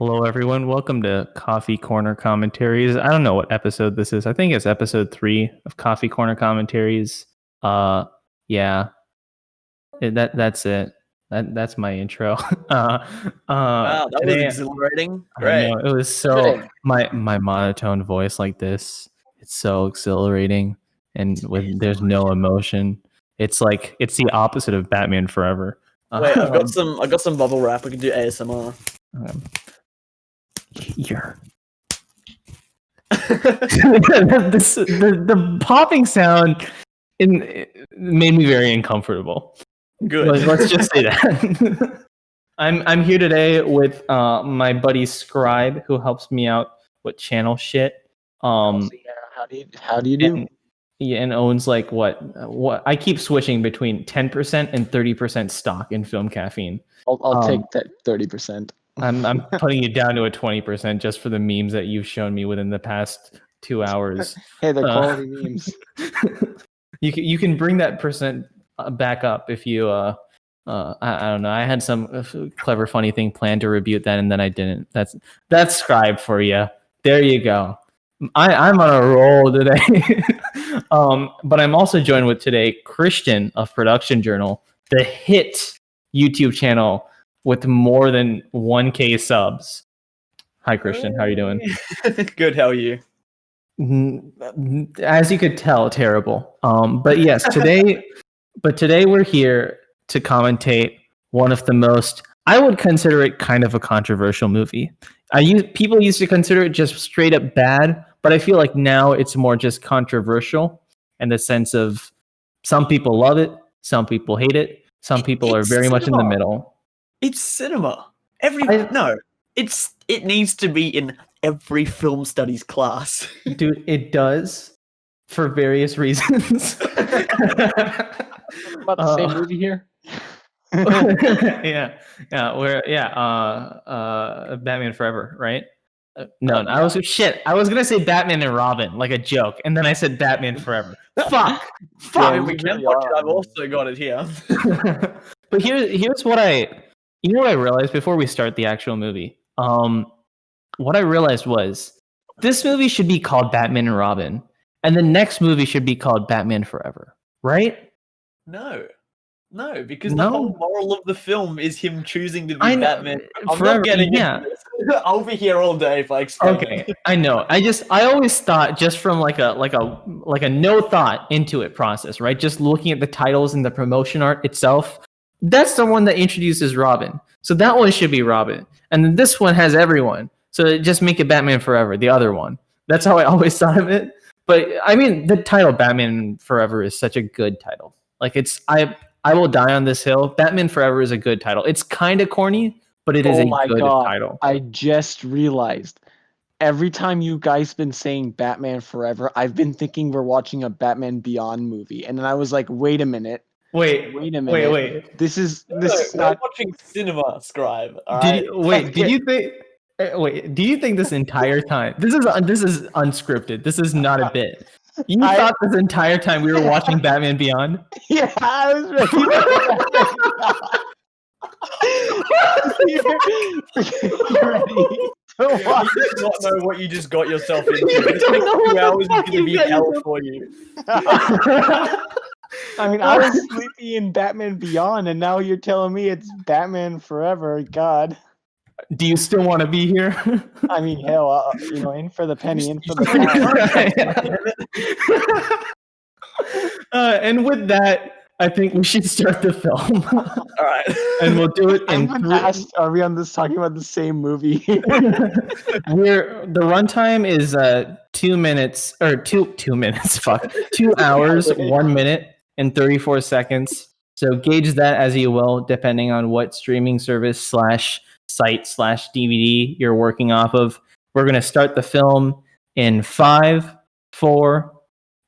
Hello, everyone. Welcome to Coffee Corner Commentaries. I don't know what episode this is. I think it's episode 3 of Coffee Corner Commentaries. Yeah, that's it. That's my intro. Wow, that was today, exhilarating. I Great. know it was so my monotone voice like this. It's so exhilarating, and there's no emotion. It's like it's the opposite of Batman Forever. Wait, I've got some bubble wrap. We can do ASMR. Here. the popping sound made me very uncomfortable. Good. Let's just say that. I'm here today with my buddy Scribe, who helps me out with channel shit. How do you do? And owns like what I keep switching between 10% and 30% stock in Film Caffeine. I'll take that 30%. I'm putting you down to a 20% just for the memes that you've shown me within the past 2 hours. Hey, the quality memes. You can bring that percent back up if you I don't know. I had some clever funny thing planned to rebuke that, and then I didn't. That's Scribe for you. There you go. I'm on a roll today. But I'm also joined with today Christian of Production Journal, the hit YouTube channel with more than 1K subs. Hi, Christian. How are you doing? Good. How are you? As you could tell, terrible. But yes, today we're here to commentate one of the most, I would consider it kind of a controversial movie. People used to consider it just straight up bad, but I feel like now it's more just controversial in the sense of some people love it, some people hate it, some people are very much in the middle. It's cinema. It needs to be in every film studies class. Dude, it does for various reasons. About the same movie here. yeah, Batman Forever, right? No, I was gonna say Batman and Robin, like a joke, and then I said Batman Forever. Fuck. Yeah, we can watch it. I've also got it here. But here's what I realized before we start the actual movie. What I realized was this movie should be called Batman and Robin, and the next movie should be called Batman Forever, right? No, because the whole moral of the film is him choosing to be Batman. I'm forever, not getting into this. I'll be here all day if I explain. Okay, I know. I always thought just from like a no thought into it process, right? Just looking at the titles and the promotion art itself, that's the one that introduces Robin. So that one should be Robin, and then this one has everyone. So just make it Batman Forever, the other one. That's how I always thought of it. But I mean, the title Batman Forever is such a good title. Like I will die on this hill. Batman Forever is a good title. It's kind of corny, but it is a good title. I just realized every time you guys been saying Batman Forever, I've been thinking we're watching a Batman Beyond movie, and then I was like, wait a minute. This is not watching cinema, Scribe. All right. Do you think this entire time this is unscripted? This is not a bit. You thought this entire time we were watching Batman Beyond? Yeah, I was ready. You do not know what you just got yourself into. This next 2 hours is going to be hell for you. I mean, I was sleepy in Batman Beyond, and now you're telling me it's Batman Forever. God. Do you still want to be here? I mean, hell, in for the penny, in for the pound. And with that, I think we should start the film. All right. And we'll do it in Are we on this talking about the same movie? The runtime is 2 minutes or 2 minutes. Fuck, 2 hours, 1 minute and 34 seconds. So gauge that as you will, depending on what streaming service /site/DVD you're working off of. We're gonna start the film in 5, 4,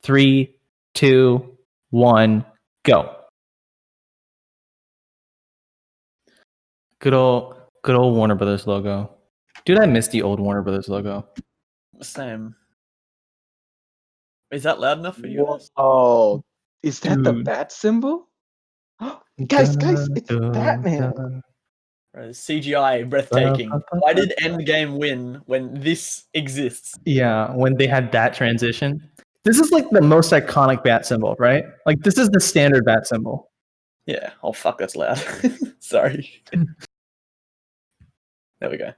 3, 2, 1, go. Good old Warner Brothers logo. Dude, I miss the old Warner Brothers logo. Same. Is that loud enough for you? Oh, is that the bat symbol? Guys, it's Batman. CGI breathtaking. Why did Endgame win when this exists? Yeah, when they had that transition. This is like the most iconic bat symbol, right? Like this is the standard bat symbol. Yeah. Oh fuck, that's loud. Sorry. There we go.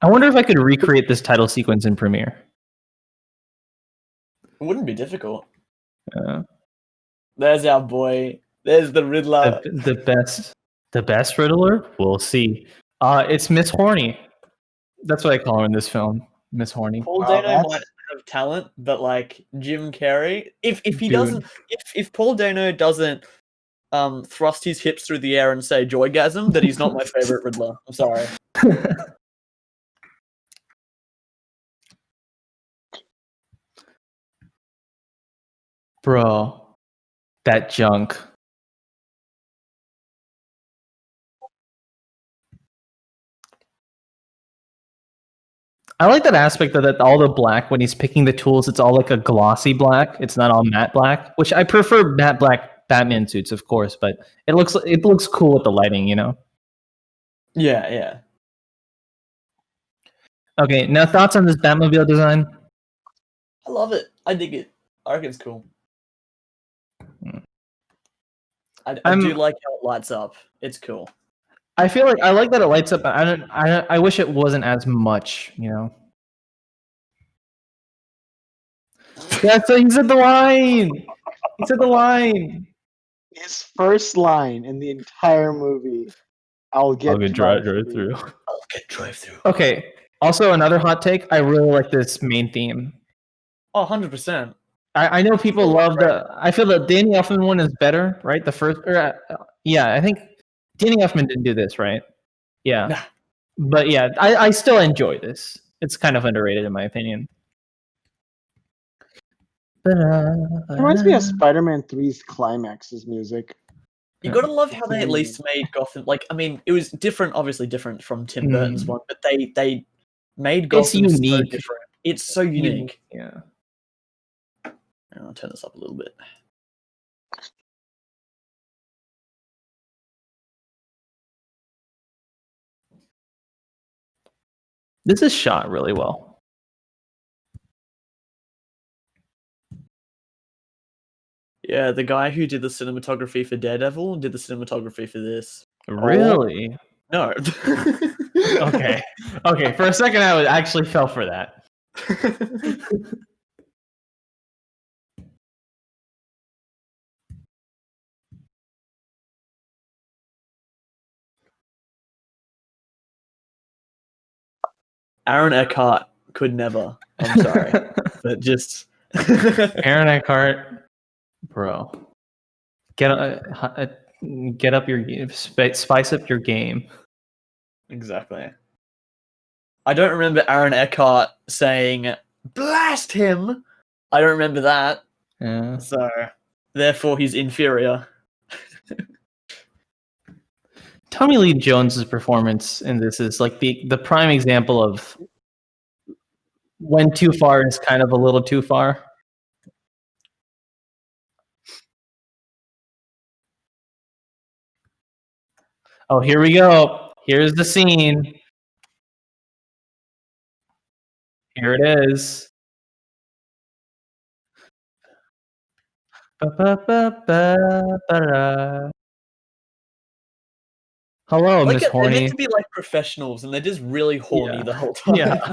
I wonder if I could recreate this title sequence in Premiere. It wouldn't be difficult. There's our boy. There's the Riddler. The best Riddler? We'll see. It's Miss Horny. That's what I call her in this film. Miss Horny. Paul Dano might have talent, but like Jim Carrey, if he doesn't, if Paul Dano doesn't thrust his hips through the air and say joygasm, then he's not my favorite Riddler. I'm sorry. Bro, that junk. I like that aspect that all the black, when he's picking the tools, it's all like a glossy black. It's not all matte black, which I prefer matte black Batman suits, of course, but it looks cool with the lighting, you know? Yeah, yeah. Okay, now thoughts on this Batmobile design? I love it. I dig it. I reckon it's cool. I do like how it lights up. It's cool. I feel like I like that it lights up. I wish it wasn't as much, you know. That's he said the line. He said the line. His first line in the entire movie. I'll get drive through. I'll get drive through. Okay. Also, another hot take. I really like this main theme. Oh, 100%. I know people love the. I feel the Danny Elfman one is better, right? The first, yeah, I think Danny Elfman didn't do this, right? Yeah, Nah. But yeah, I still enjoy this. It's kind of underrated in my opinion. It reminds me of Spider-Man 3's climax's music. You gotta love how they at least made Gotham. Like, I mean, it was different, obviously different from Tim Burton's one, but they made Gotham unique. so different. It's so unique. Yeah. I'll turn this up a little bit. This is shot really well. Yeah, the guy who did the cinematography for Daredevil did the cinematography for this. Really? No. Okay. Okay. For a second, I actually fell for that. Aaron Eckhart could never. I'm sorry, but just Aaron Eckhart, bro, get up your spice up your game. Exactly. I don't remember Aaron Eckhart saying "blast him." I don't remember that. Yeah. So, therefore, he's inferior. Tommy Lee Jones's performance in this is like the prime example of when too far is kind of a little too far. Oh, here we go. Here's the scene. Here it is. Hello, Like, Miss they're Horny. meant to be like professionals, and they're just really horny the whole time. Yeah.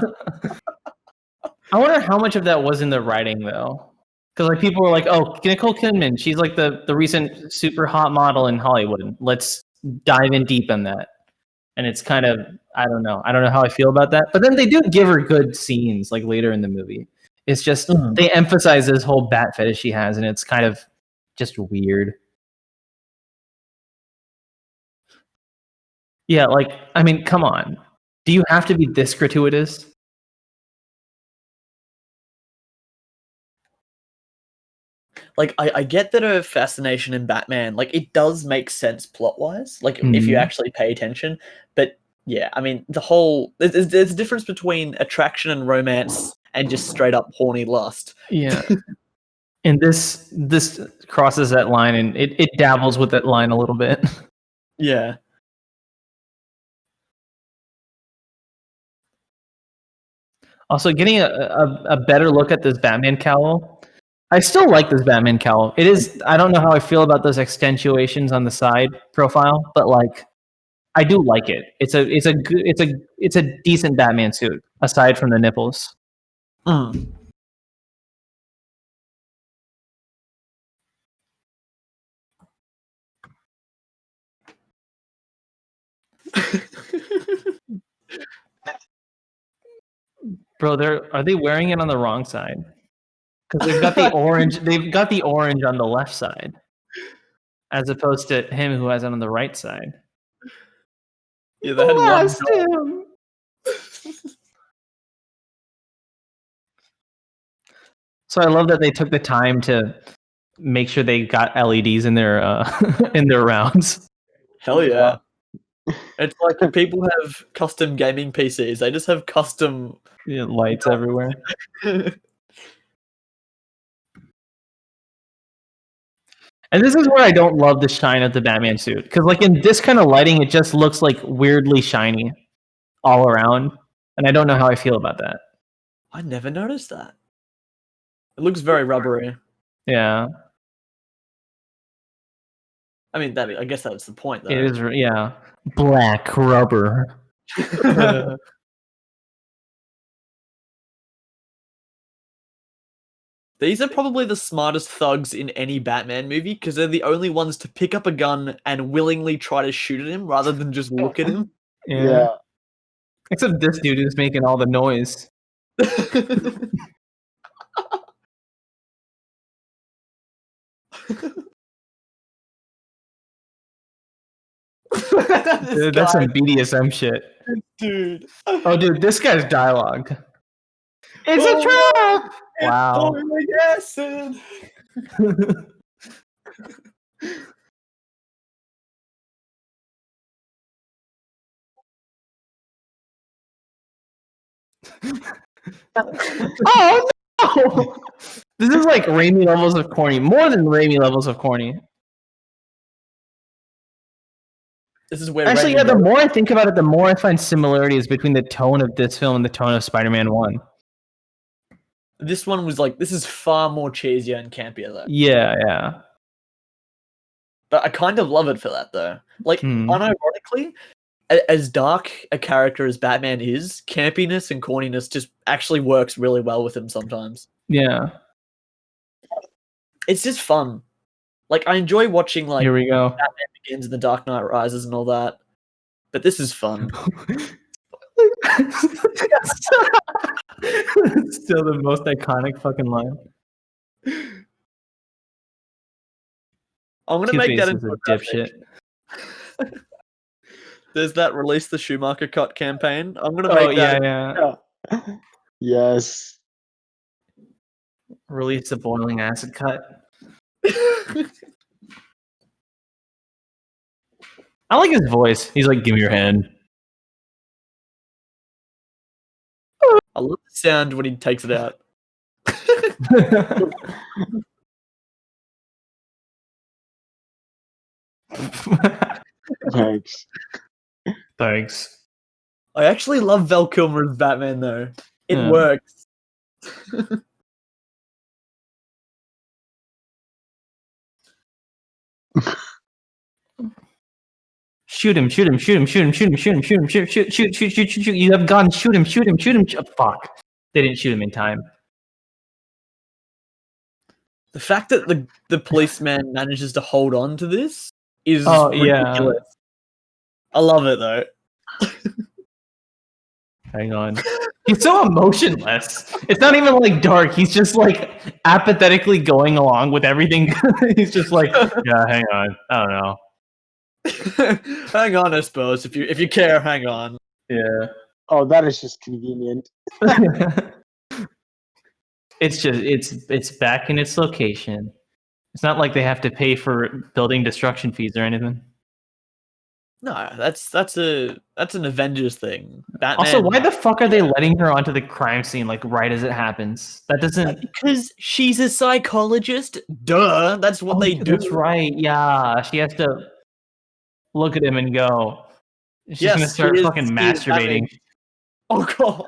I wonder how much of that was in the writing, though. Because like people were like, "Oh, Nicole Kidman, she's like the recent super hot model in Hollywood. Let's dive in deep on that." And it's kind of I don't know how I feel about that. But then they do give her good scenes like later in the movie. It's just they emphasize this whole bat fetish she has, and it's kind of just weird. Yeah, like I mean, come on. Do you have to be this gratuitous? Like, I get that her fascination in Batman, like, it does make sense plot-wise, like, if you actually pay attention, but, yeah, I mean, the whole... There's a difference between attraction and romance and just straight-up horny lust. Yeah. And this crosses that line, and it dabbles with that line a little bit. Yeah. Also, getting a better look at this Batman cowl. I still like this Batman cowl. It is. I don't know how I feel about those accentuations on the side profile, but like, I do like it. It's a decent Batman suit aside from the nipples. Mm. Bro, are they wearing it on the wrong side? Because they've got the orange. They've got the orange on the left side, as opposed to him who has it on the right side. Yeah, they had one. Him. So I love that they took the time to make sure they got LEDs in their in their rounds. Hell yeah. It's like if people have custom gaming PCs, they just have custom lights everywhere. And this is where I don't love the shine of the Batman suit. Because like in this kind of lighting, it just looks like weirdly shiny all around. And I don't know how I feel about that. I never noticed that. It looks very rubbery. Yeah. I mean, I guess that's the point, though. It is, yeah. Black rubber. These are probably the smartest thugs in any Batman movie because they're the only ones to pick up a gun and willingly try to shoot at him rather than just look at him. Yeah. Except this dude who's making all the noise. Dude, that's some BDSM shit. Dude. Oh, dude, this guy's dialogue. It's a trap! Wow. Boiling acid. Oh no! This is like Raimi levels of corny. More than Raimi levels of corny. This is where actually, Raimi yeah, the goes. more I think about it, the more I find similarities between the tone of this film and the tone of Spider-Man 1. This one was like, this is far more cheesier and campier, though. Yeah. But I kind of love it for that, though. Like, unironically, as dark a character as Batman is, campiness and corniness just actually works really well with him sometimes. Yeah. It's just fun. Like, I enjoy watching, like, here we go. Batman Begins and The Dark Knight Rises and all that. But this is fun. It's still the most iconic fucking line. I'm gonna make that into a dipshit. There's that Release the Schumacher Cut campaign. I'm gonna make that. Yeah. Yes. Release the boiling acid cut. I like his voice. He's like, "Give me your hand." I love the sound when he takes it out. Thanks. I actually love Val Kilmer as Batman, though. It works. Shoot him! You have gun. Shoot him! Fuck. They didn't shoot him in time. The fact that the policeman manages to hold on to this is ridiculous. Yeah. I love it, though. Hang on. He's so emotionless. It's not even like dark. He's just like apathetically going along with everything. He's just like, yeah, hang on. I don't know. Hang on, I suppose. If you care, hang on. Yeah. Oh, that is just convenient. It's back in its location. It's not like they have to pay for building destruction fees or anything. No, that's an Avengers thing. Batman. Also, why the fuck are they letting her onto the crime scene like right as it happens? That doesn't. Because she's a psychologist. Duh. That's what they do. That's right. Yeah, she has to look at him and go. She's gonna start fucking masturbating. Oh god.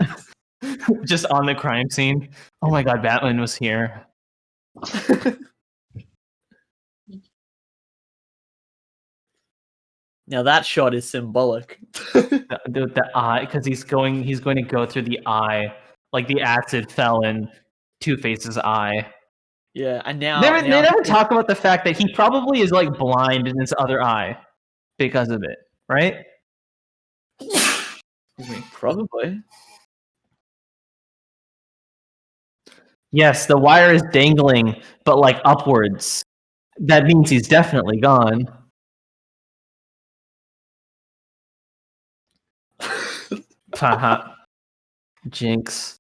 Just on the crime scene. Oh my god, Batman was here. Now that shot is symbolic. The eye, because he's going to go through the eye, like the acid fell in Two-Face's eye. Yeah, and now they never talk about the fact that he probably is like blind in his other eye because of it, right? Probably. Yes, the wire is dangling, but like upwards. That means he's definitely gone. Haha. Jinx.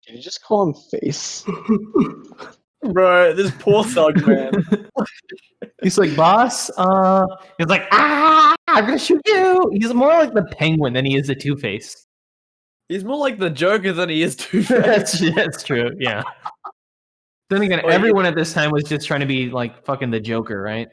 Did you just call him Face? Bro, this poor thug man. He's like, boss, he's like, I'm gonna shoot you. He's more like the Penguin than he is the Two-Face. He's more like the Joker than he is Two-Face. That's true, yeah. Then again, everyone at this time was just trying to be like fucking the Joker, right?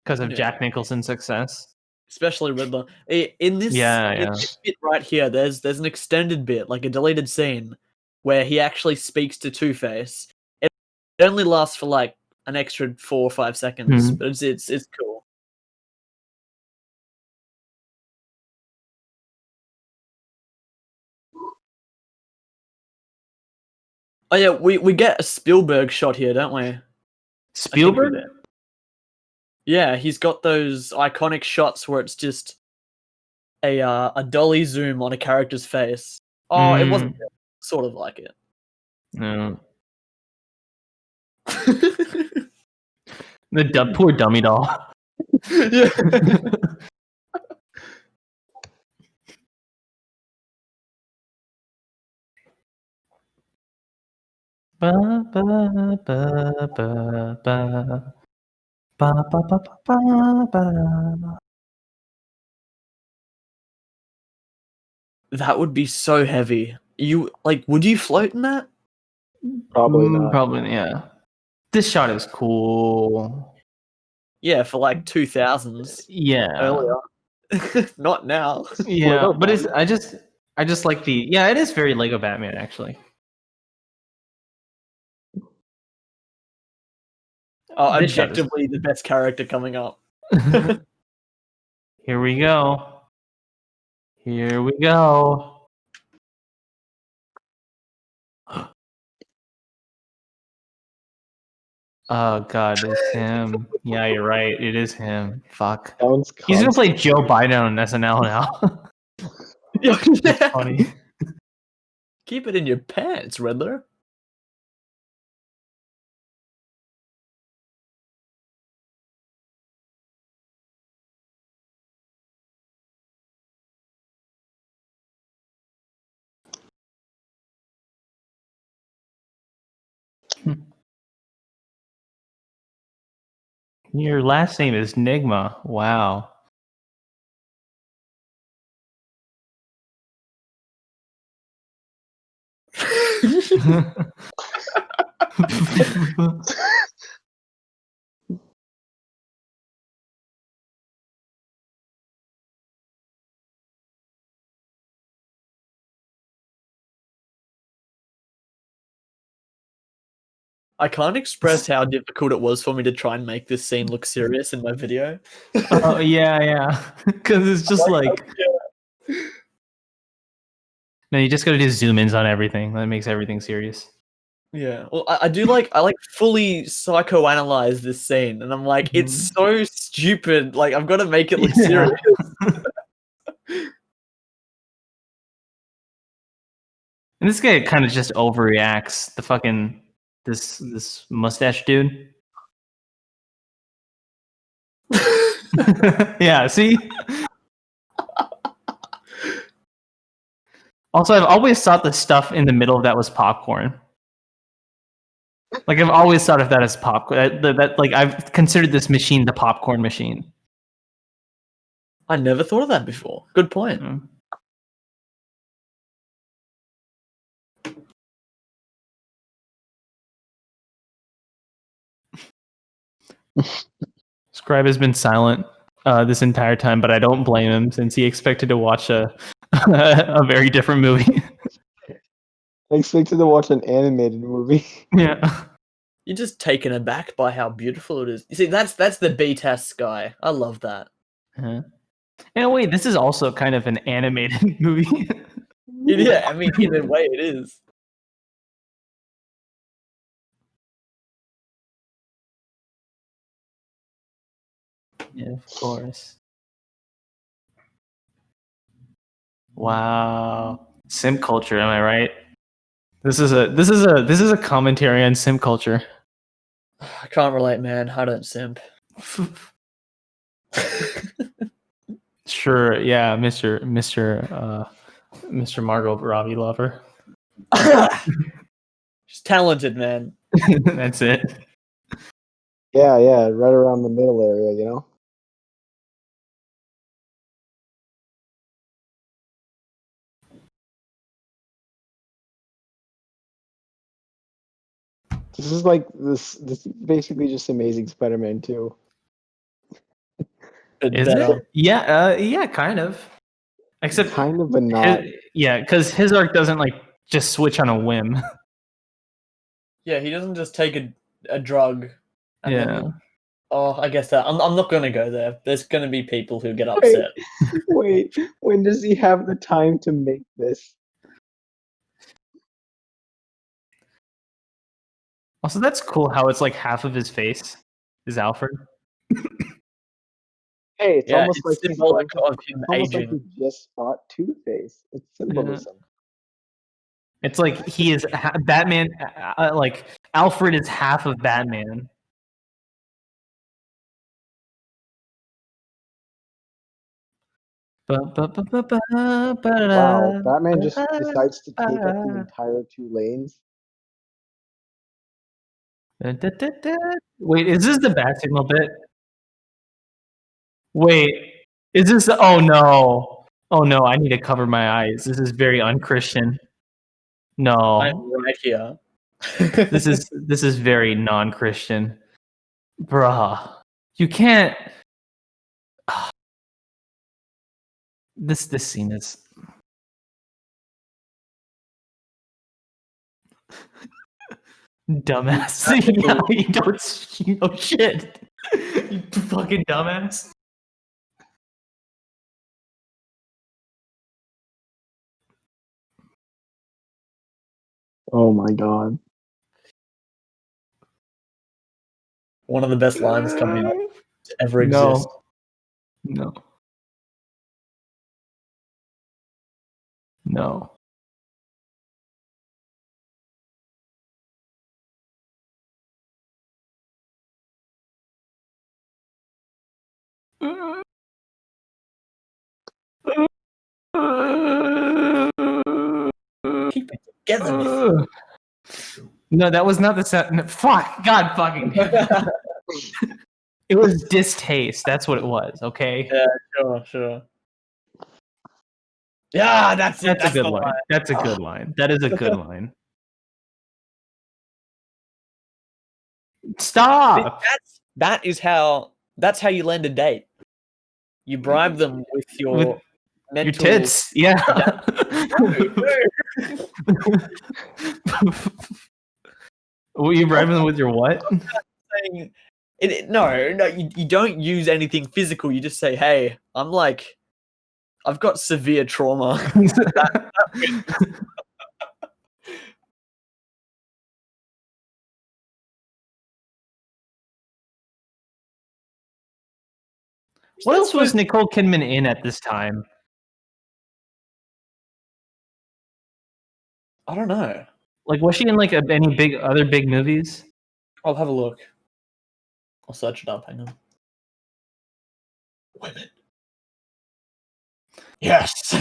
Because of Jack Nicholson's success. Especially Riddler. In this bit right here, there's an extended bit, like a deleted scene, where he actually speaks to Two-Face. It only lasts for like an extra 4 or 5 seconds, but it's cool. Oh yeah, we get a Spielberg shot here, don't we? Spielberg? Yeah, he's got those iconic shots where it's just a dolly zoom on a character's face. Oh, it wasn't sort of like it. No. The poor dummy doll. Yeah. Ba, ba, ba, ba, ba. Ba, ba, ba, ba, ba. That would be so heavy. Would you float in that? Probably not. Probably, yeah. This shot is cool. Yeah, for like 2000s. Yeah. Earlier. Not now. Yeah, but I just like the it is very Lego Batman actually. Oh, objectively the best character coming up. Here we go. Here we go. Oh god, it's him. Yeah, you're right. It is him. Fuck. He's gonna play Joe Biden on SNL now. That's funny. Keep it in your pants, Riddler. Your last name is Nigma. Wow. I can't express how difficult it was for me to try and make this scene look serious in my video. Oh yeah. Because it's just like no, you just gotta do zoom ins on everything. That makes everything serious. Yeah, well, I fully psychoanalyze this scene, and I'm like, it's so stupid. Like, I've got to make it look serious. And this guy kind of just overreacts. The fucking this mustache dude. Yeah, see? Also, I've always thought the stuff in the middle of that was popcorn. Like, I've always thought of that as popcorn. Like, I've considered this machine the popcorn machine. I never thought of that before. Good point. Scribe has been silent. this entire time, but I don't blame him since he expected to watch a a very different movie. I expected to watch an animated movie. Yeah. You're just taken aback by how beautiful it is. You see, that's the B-test sky. I love that. Uh-huh. In a way, this is also kind of an animated movie. Yeah, I mean, in a way, it is. Yeah, of course. Wow, simp culture. Am I right? This is a commentary on simp culture. I can't relate, man. I don't simp. Sure, yeah, Mr. Margot Robbie lover. She's talented, man. That's it. Yeah, right around the middle area, you know? This is like this is basically just Amazing Spider-Man 2. Is it? Yeah, yeah, kind of. Except kind of, but not. Yeah, because his arc doesn't like just switch on a whim. Yeah, he doesn't just take a drug. And Yeah. Then, I guess that I'm not gonna go there. There's gonna be people who get upset. Wait, when does he have the time to make this? Also, that's cool how it's like half of his face is Alfred. Hey, it's almost like symbolic of him almost like aging. he just fought Two-Face. It's symbolism. It's like he is Batman. Like Alfred is half of Batman. Wow, Batman just decides to take up the entire 2 lanes. Wait, is this the bat signal bit? Wait, is this? Oh no! Oh no! I need to cover my eyes. This is very unchristian. No, I'm right here. this is very non-Christian, bruh. You can't. This scene is. Dumbass. Yeah, you know shit. You fucking dumbass. Oh my god. One of the best lines coming out to ever exist. No. No. Keep it together. No, that was not the sound. No, fuck. God fucking damn it. It was distaste. That's what it was, okay? Yeah, sure. Yeah, that's it. That's a good line. That's a good line. That is a good line. Stop. That's how you land a date. You bribe them with your mental... your tits. Yeah. Will you bribe them with your what? No, you don't use anything physical. You just say, "Hey, I've got severe trauma." What else was Nicole Kidman in at this time? I don't know. Like, was she in like any other big movies? I'll have a look. I'll search it up. Hang on. Women. Yes.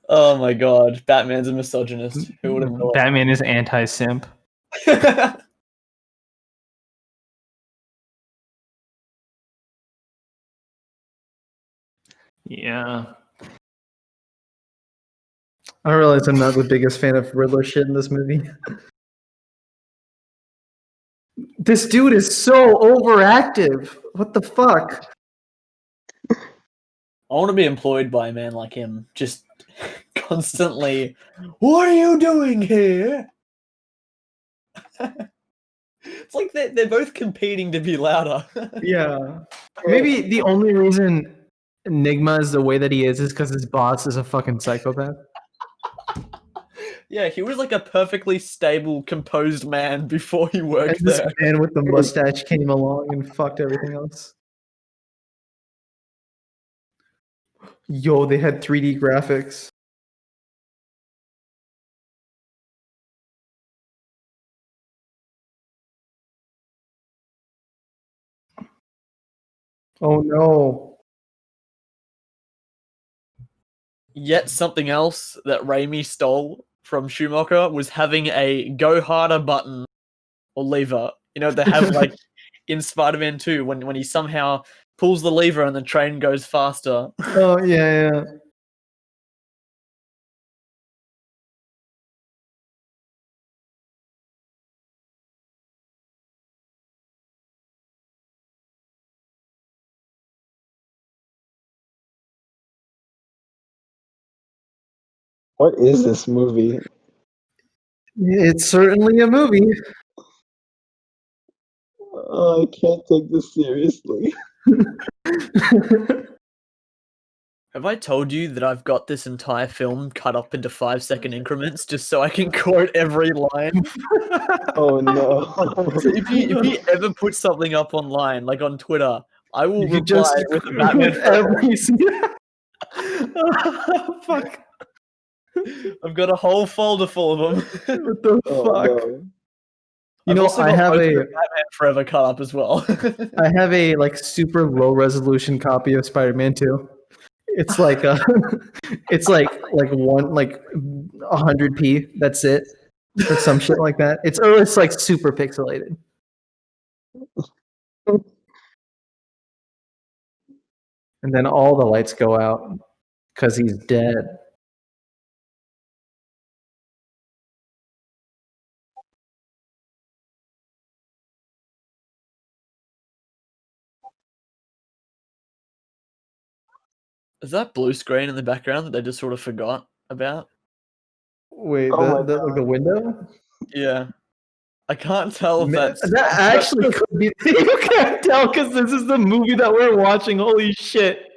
Oh my god, Batman's a misogynist. Who would have thought? Batman is anti-simp. Yeah. I realize I'm not the biggest fan of Riddler shit in this movie. This dude is so overactive. What the fuck? I want to be employed by a man like him. Just constantly, what are you doing here? It's like they're both competing to be louder. Yeah. Maybe the only reason Enigma is the way that he is because his boss is a fucking psychopath. Yeah, he was like a perfectly stable, composed man before he worked And this there. man with the mustache came along and fucked everything else. Yo, they had 3D graphics. Oh no. Yet something else that Raimi stole from Schumacher was having a go harder button or lever. You know, they have like in Spider-Man 2 when he somehow pulls the lever and the train goes faster. Oh yeah. What is this movie? It's certainly a movie. Oh, I can't take this seriously. Have I told you that I've got this entire film cut up into 5-second increments just so I can quote every line? Oh no. So if he ever puts something up online, like on Twitter, I will You reply just with a Batman every fuck. I've got a whole folder full of them. What the fuck? No. You know, I have a Batman Forever cut up as well. I have a like super low resolution copy of Spider-Man 2. It's like it's like 100p. That's it, or some shit like that. It's like super pixelated. And then all the lights go out because he's dead. Is that blue screen in the background that they just sort of forgot about? Wait, Oh the window? Yeah. I can't tell if that's That actually could be. You can't tell because this is the movie that we're watching. Holy shit!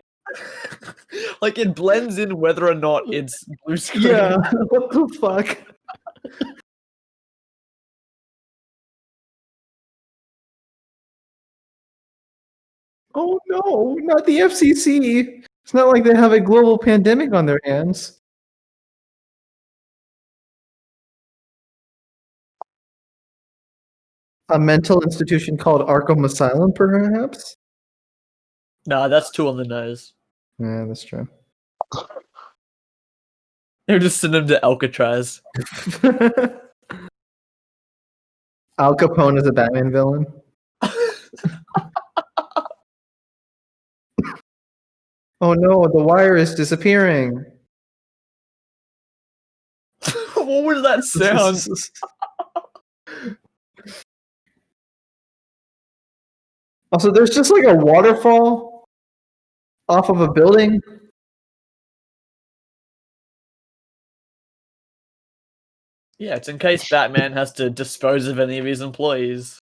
like it blends in whether or not it's blue screen. Yeah, what the fuck? Oh no, not the FCC. It's not like they have a global pandemic on their hands. A mental institution called Arkham Asylum, perhaps? Nah, that's too on the nose. Yeah, that's true. They're just send him to Alcatraz. Al Capone is a Batman villain. Oh no, the wire is disappearing. What was that sound? Also, there's just like a waterfall off of a building. Yeah, it's in case Batman has to dispose of any of his employees.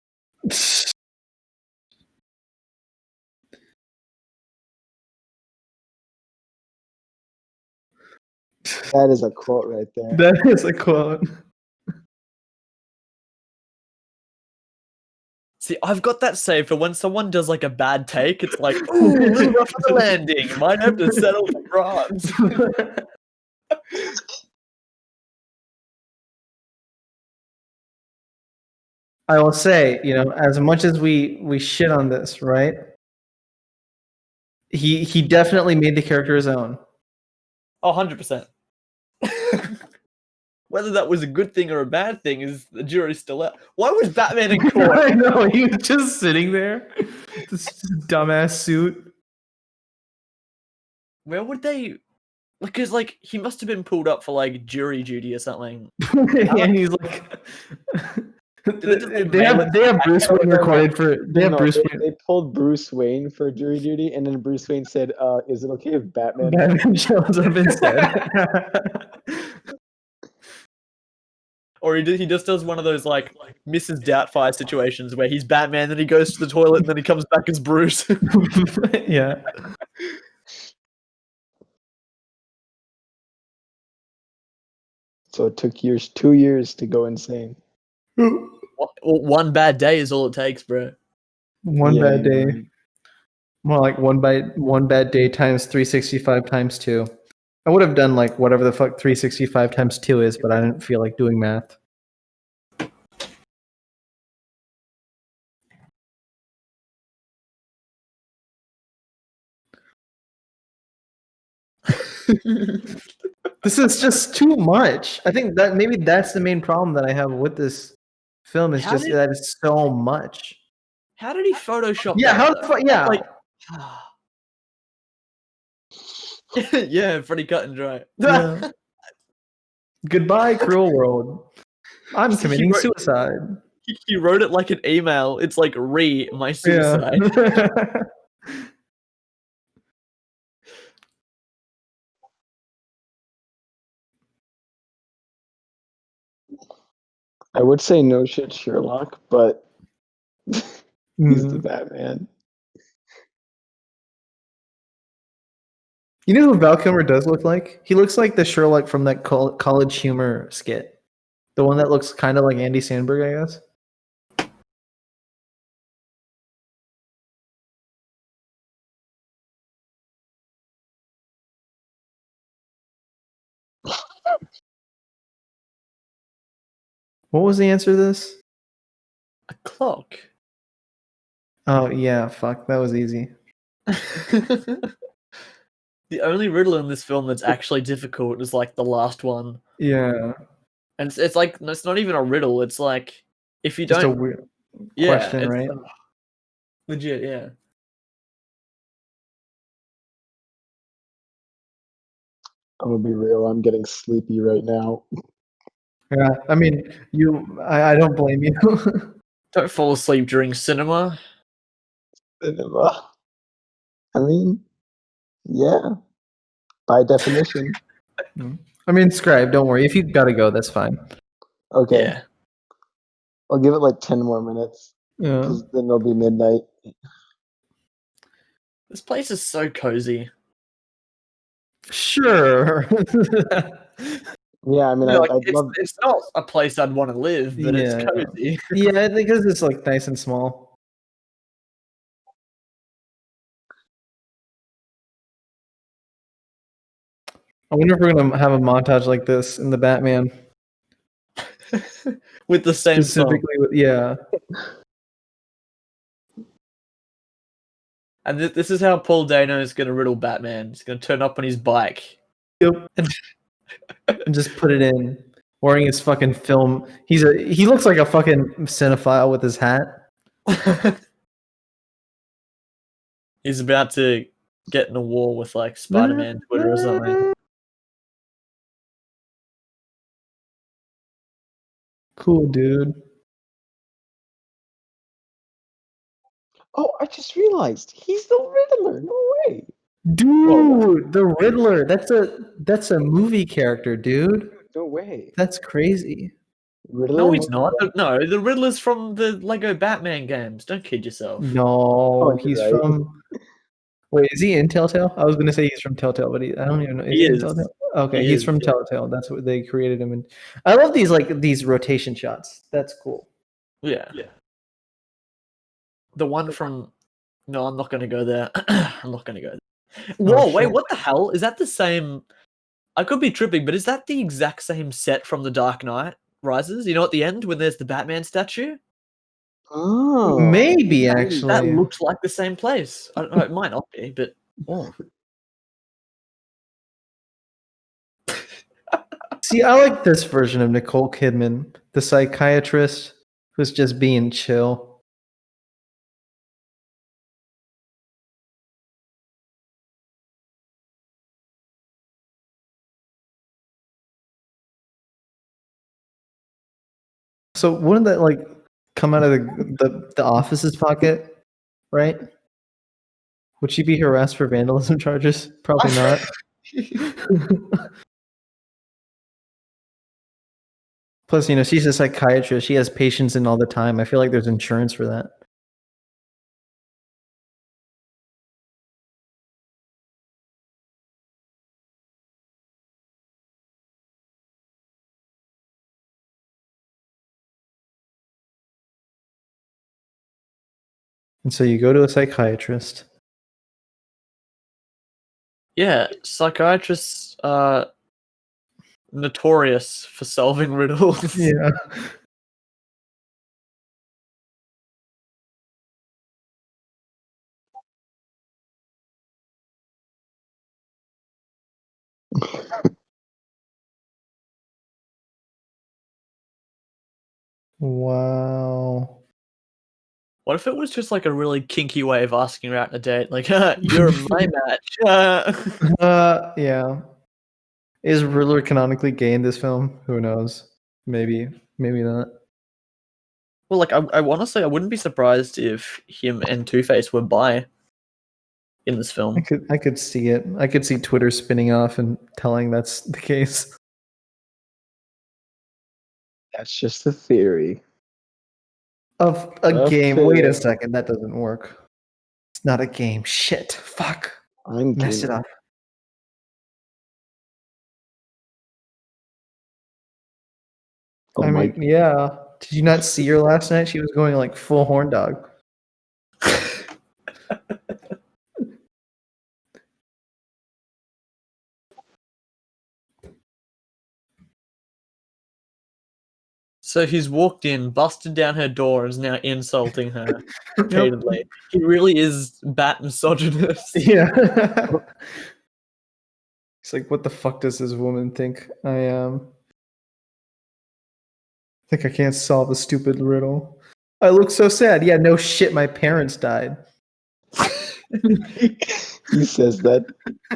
That is a quote right there. That is a quote. See, I've got that saved for when someone does like a bad take. It's like, ooh, a little rough on the landing. Might have to settle for bronze. I will say, you know, as much as we shit on this, right? He definitely made the character his own. Oh, 100%. Whether that was a good thing or a bad thing is the jury's still out. Why was Batman in court? I know, he was just sitting there. This dumbass suit. Where would they? Because like he must have been pulled up for like jury duty or something. And he's like They have Bruce Wayne recorded for. They have Bruce Wayne. They pulled Bruce Wayne for jury duty, and then Bruce Wayne said, "Is it okay if Batman?" Batman shows up instead. Or he just does one of those like Mrs. Doubtfire situations where he's Batman, then he goes to the toilet, and then he comes back as Bruce. Yeah. So it took 2 years to go insane. One bad day is all it takes, bro. One bad day. More like one bad day times 365 times 2. I would have done like whatever the fuck 365 times 2 is, but I didn't feel like doing math. This is just too much. I think that maybe that's the main problem that I have with this film is just that it's so much. How did he Photoshop? Yeah, that, like, yeah, pretty cut and dry. Yeah. Goodbye, cruel world. I'm committing suicide. He wrote it like an email. It's like my suicide. Yeah. I would say no shit Sherlock, but he's the Batman. You know who Val Kilmer does look like? He looks like the Sherlock from that College Humor skit. The one that looks kind of like Andy Samberg, I guess. What was the answer to this? A clock. Oh, yeah, fuck. That was easy. The only riddle in this film that's actually difficult is like the last one. Yeah. And it's like it's not even a riddle. It's like if you Just don't, a weird question, right? Legit, yeah. I'm gonna be real. I'm getting sleepy right now. Yeah, I mean, I don't blame you. Don't fall asleep during cinema. Cinema. I mean, yeah. By definition. I mean, Scribe, don't worry. If you gotta go, that's fine. Okay. Yeah. I'll give it like 10 more minutes. Yeah. Because then it'll be midnight. This place is so cozy. Sure. Yeah, I mean, it's not a place I'd want to live, but it's cozy. Yeah, because it's like nice and small. I wonder if we're gonna have a montage like this in the Batman. With the same specifically song. Yeah. And this is how Paul Dano is going to riddle Batman. He's going to turn up on his bike. Yep. And just put it in. Wearing his fucking film. He looks like a fucking cinephile with his hat. He's about to get in a war with like Spider-Man Twitter or something. Cool, dude. Oh, I just realized he's the Riddler. No way. Dude, the Riddler. That's a movie character, dude. No way. That's crazy. Riddler No, he's not. No, the Riddler's from the Lego Batman games. Don't kid yourself. No, he's from. Wait, is he in Telltale? I was gonna say he's from Telltale, but I don't even know. Is he in Telltale? Okay, he's from Telltale. That's what they created him in. I love these rotation shots. That's cool. Yeah. The one from. No, I'm not going to go there. I'm not going to go there. Whoa, wait, what the hell? Is that the same? I could be tripping, but is that the exact same set from The Dark Knight Rises? You know, at the end when there's the Batman statue? Oh, maybe actually. That looks like the same place. I don't know, it might not be, but See, I like this version of Nicole Kidman, the psychiatrist who's just being chill. So wouldn't that like come out of the office's pocket, right? Would she be harassed for vandalism charges? Probably not. Plus, she's a psychiatrist. She has patients in all the time. I feel like there's insurance for that. And so you go to a psychiatrist. Yeah, psychiatrists are notorious for solving riddles. Yeah. Wow. What if it was just like a really kinky way of asking her out on a date? Like, you're my match. Yeah. Is Riddler canonically gay in this film? Who knows? Maybe not. Well, like, I want to say I wouldn't be surprised if him and Two-Face were bi in this film. I could see it. I could see Twitter spinning off and telling that's the case. That's just a theory. Of a game. Okay. Wait a second, that doesn't work. It's not a game. Shit. Fuck. I'm Messed it gaming. up. Oh I mean, yeah. Did you not see her last night? She was going like full horn dog. So he's walked in, busted down her door, and is now insulting her repeatedly. He really is bat misogynist. Yeah. It's like, what the fuck does this woman think I am? Think I can't solve a stupid riddle. I look so sad. Yeah, no shit, my parents died. He says that.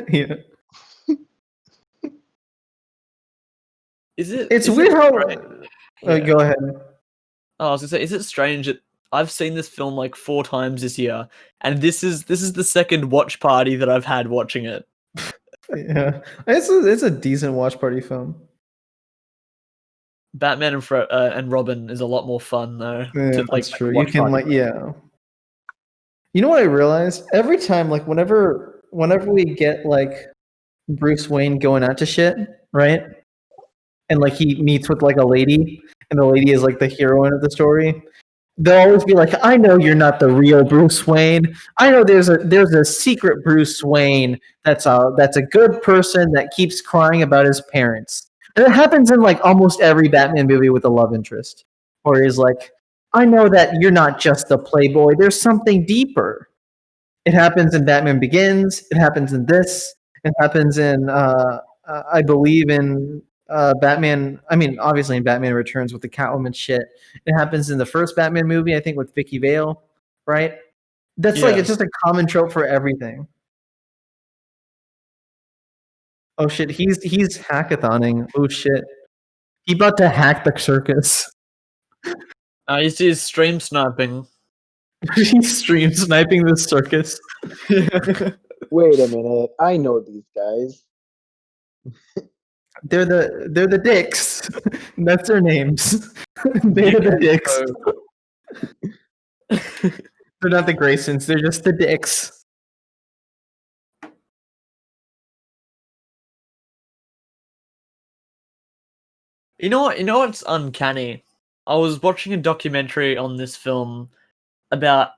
Yeah. It's is weird it how. strange? Yeah. Go ahead. Oh, I was gonna say, is it strange that I've seen this film like 4 times this year, and this is the second watch party that I've had watching it. Yeah, it's a decent watch party film. Batman and Robin is a lot more fun though. Yeah, to, that's true. You watch can party. yeah. You know what I realized? Every time, like whenever we get like Bruce Wayne going out to shit, right? And like he meets with like a lady, and the lady is like the heroine of the story. They'll always be like, "I know you're not the real Bruce Wayne. I know there's a secret Bruce Wayne that's a good person that keeps crying about his parents." And it happens in like almost every Batman movie with a love interest, where he's like, "I know that you're not just the playboy. There's something deeper." It happens in Batman Begins. It happens in this. It happens in I believe in Batman. I mean, obviously in Batman Returns with the Catwoman shit. It happens in the first Batman movie, I think, with Vicky Vale, right? That's like Yeah. it's just a common trope for everything. Oh shit, he's hackathoning. Oh shit, he about to hack the circus. He's stream sniping. He's stream sniping the circus. Wait a minute. I know these guys. They're the dicks. That's their names. They're the dicks. They're not the Graysons. They're just the dicks. You know what? You know what's uncanny? I was watching a documentary on this film about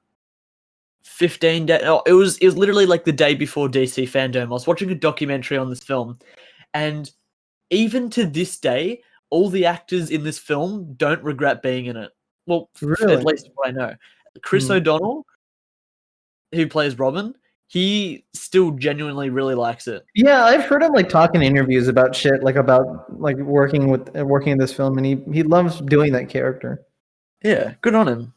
15 days. Oh, it was literally like the day before DC Fandom. I was watching a documentary on this film, and even to this day, all the actors in this film don't regret being in it. Well, Really? at least what I know. Chris O'Donnell, who plays Robin, he still genuinely really likes it. Yeah, I've heard him like talk in interviews about shit, like about like working in this film, and he loves doing that character. Yeah, good on him.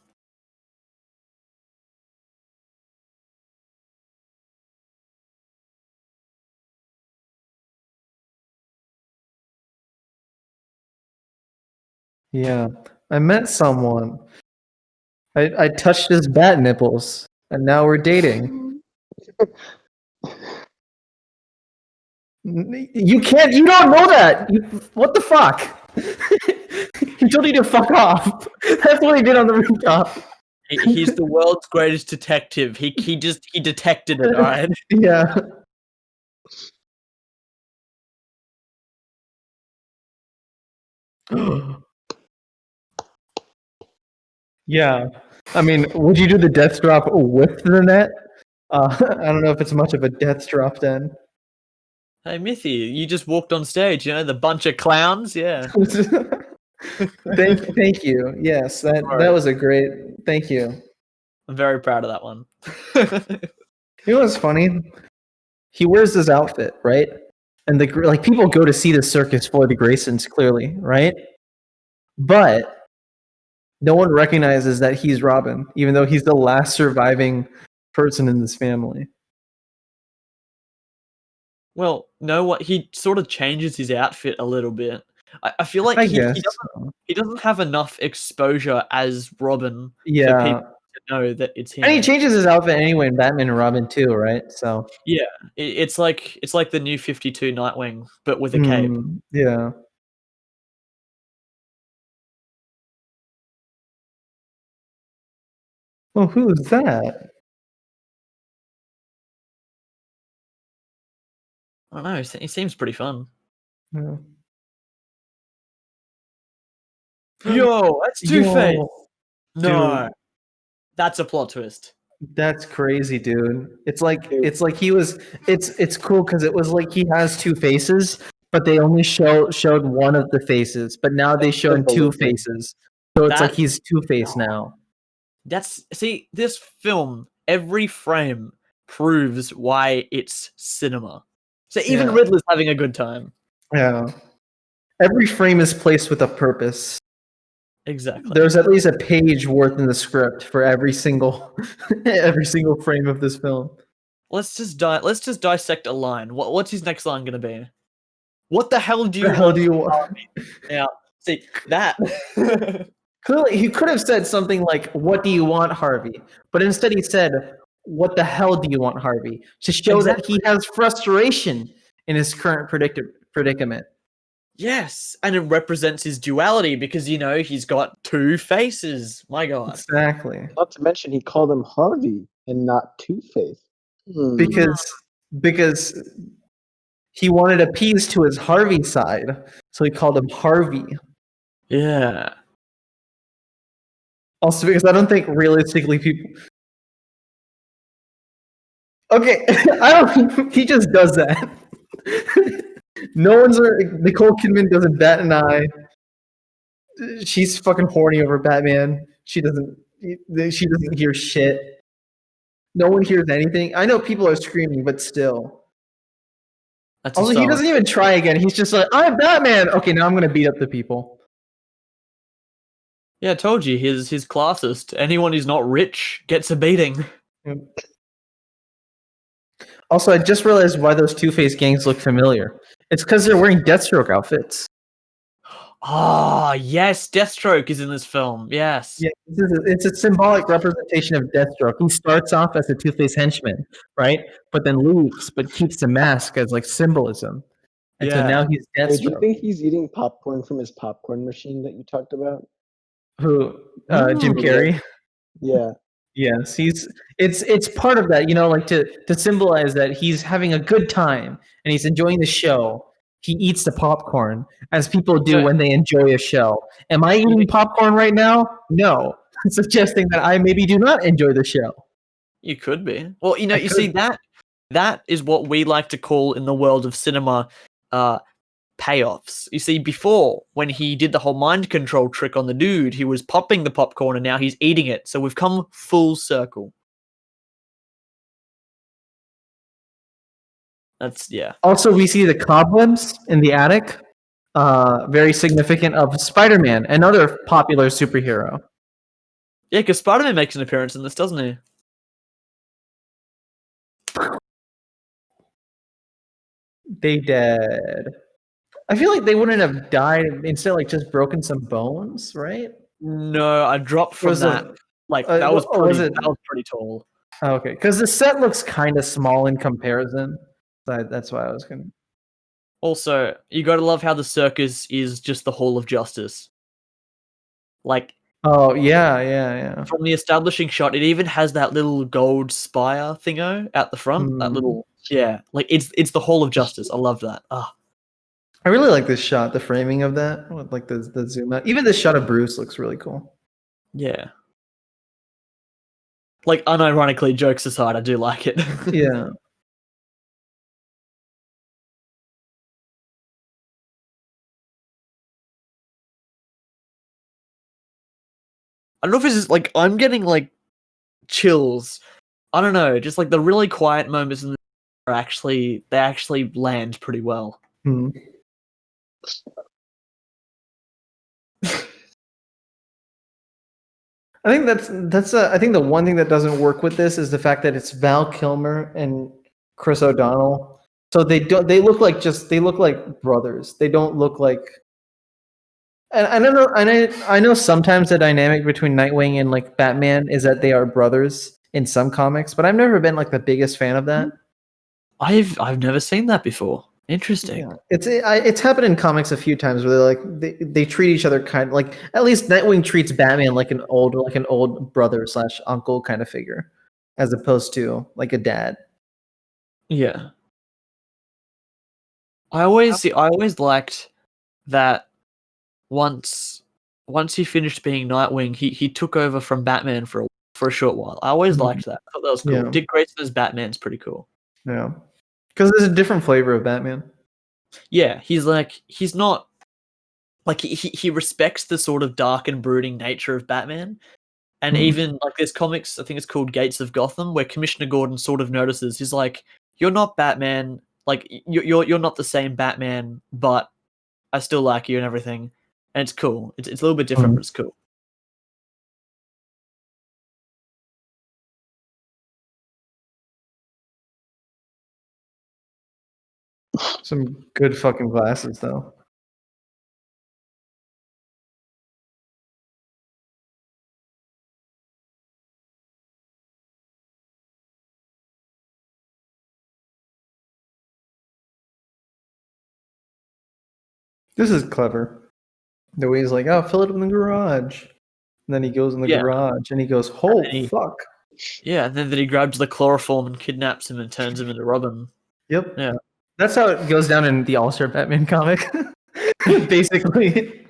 Yeah, I met someone I touched his bat nipples, and now we're dating. You can't. You don't know that. What the fuck? He told you to fuck off. That's what he did on the rooftop. He's the world's greatest detective. He detected it. All right. Yeah. Yeah. I mean, would you do the death drop with the net? I don't know if it's much of a death drop then. Hey, Mithy, you just walked on stage. You know, the bunch of clowns. Yeah. Thank you. Yes, that was a great. Thank you. I'm very proud of that one. You know what's funny? He wears this outfit, right? And like people go to see the circus for the Graysons, clearly, right? But no one recognizes that he's Robin, even though he's the last surviving person in this family. Well, no, what he sort of changes his outfit a little bit. I feel like I he guess. he doesn't have enough exposure as Robin for Yeah. people to know that it's him. And he changes his outfit anyway in Batman and Robin too, right? So Yeah, it's like the new 52 Nightwing, but with a cape. Yeah. Oh, who's that? I don't know. He seems pretty fun. Yeah. Yo, that's Two-Face. No, Dude, that's a plot twist. that's crazy, dude. It's like he was. It's cool because it was like he has two faces, but they only showed one of the faces. But now they showed two faces, so it's like he's Two-Face now. See, this film, every frame proves why it's cinema. So even Riddler's having a good time. Yeah. Every frame is placed with a purpose. Exactly. There's at least a page worth in the script for every single frame of this film. Let's just dissect a line. What's his next line gonna be? What the hell do you The hell want? do you want? Now, see that. Clearly, he could have said something like, "What do you want, Harvey?" But instead, he said, "What the hell do you want, Harvey?" To show that he has frustration in his current predicament. Yes, and it represents his duality because he's got two faces. My God. Exactly. Not to mention, he called him Harvey and not Two-Face. Because he wanted to appease to his Harvey side, so he called him Harvey. Yeah. Also, because I don't think realistically people. Okay, I don't. He just does that. Nicole Kidman doesn't bat an eye. She's fucking horny over Batman. She doesn't hear shit. No one hears anything. I know people are screaming, but still. Also, he doesn't even try again. He's just like, "I'm Batman." Okay, now I'm gonna beat up the people. Yeah, I told you, he's classist. Anyone who's not rich gets a beating. Also, I just realized why those Two-Face gangs look familiar. It's because they're wearing Deathstroke outfits. Ah, yes, Deathstroke is in this film. Yes. Yeah, it's a symbolic representation of Deathstroke. He starts off as a Two-Face henchman, right? But then leaves, but keeps the mask as like symbolism. And so now he's Deathstroke. Do you think he's eating popcorn from his popcorn machine that you talked about? Who? Jim Carrey? Yeah. Yes, it's part of that, like to symbolize that he's having a good time and he's enjoying the show. He eats the popcorn as people do when they enjoy a show. Am I eating popcorn right now? No. Suggesting that I maybe do not enjoy the show. You could be. Well, you see that is what we like to call in the world of cinema payoffs. You see, before, when he did the whole mind control trick on the dude, he was popping the popcorn and now he's eating it. So we've come full circle. Yeah. Also, we see the cobwebs in the attic. Very significant of Spider-Man, another popular superhero. Yeah, because Spider-Man makes an appearance in this, doesn't he? They dead. I feel like they wouldn't have died instead, like just broken some bones, right? No, I dropped from that. Like that was what was pretty. it? That was pretty tall. Oh, okay, because the set looks kind of small in comparison. That's why I was gonna. Also, you got to love how the circus is just the Hall of Justice. Like Oh yeah. from the establishing shot, it even has that little gold spire thingo out the front. That little like it's the Hall of Justice. I love that. Ah, I really like this shot, the framing of that, with like the zoom out. Even this shot of Bruce looks really cool. yeah. Like unironically, jokes aside, I do like it. Yeah. I don't know if it's just like I'm getting like chills. I don't know, just like the really quiet moments in the are they actually land pretty well. Hmm. I think I think the one thing that doesn't work with this is the fact that it's Val Kilmer and Chris O'Donnell. So they look like brothers. They don't look like. And I don't know. I know sometimes the dynamic between Nightwing and like Batman is that they are brothers in some comics, but I've never been like the biggest fan of that. I've never seen that before. Interesting. Yeah. It's happened in comics a few times where they treat each other kind of like, at least Nightwing treats Batman like an old brother / uncle kind of figure, as opposed to like a dad. Yeah. I always liked that once he finished being Nightwing, he took over from Batman for a short while. I always liked that. I thought that was cool. Yeah. Dick Grayson as Batman's pretty cool. Yeah, because there's a different flavor of Batman. Yeah, he's not like he respects the sort of dark and brooding nature of Batman. And even like there's comics, I think it's called Gates of Gotham, where Commissioner Gordon sort of notices he's like, "You're not Batman. Like you're not the same Batman, but I still like you and everything." And it's cool. It's a little bit different, but it's cool. Some good fucking glasses, though. This is clever. The way he's like, "Oh, fill it in the garage," and then he goes in the garage and he goes, "Oh fuck!" Yeah, and then he grabs the chloroform and kidnaps him and turns him into Robin. Yep. Yeah. That's how it goes down in the All-Star Batman comic. Basically.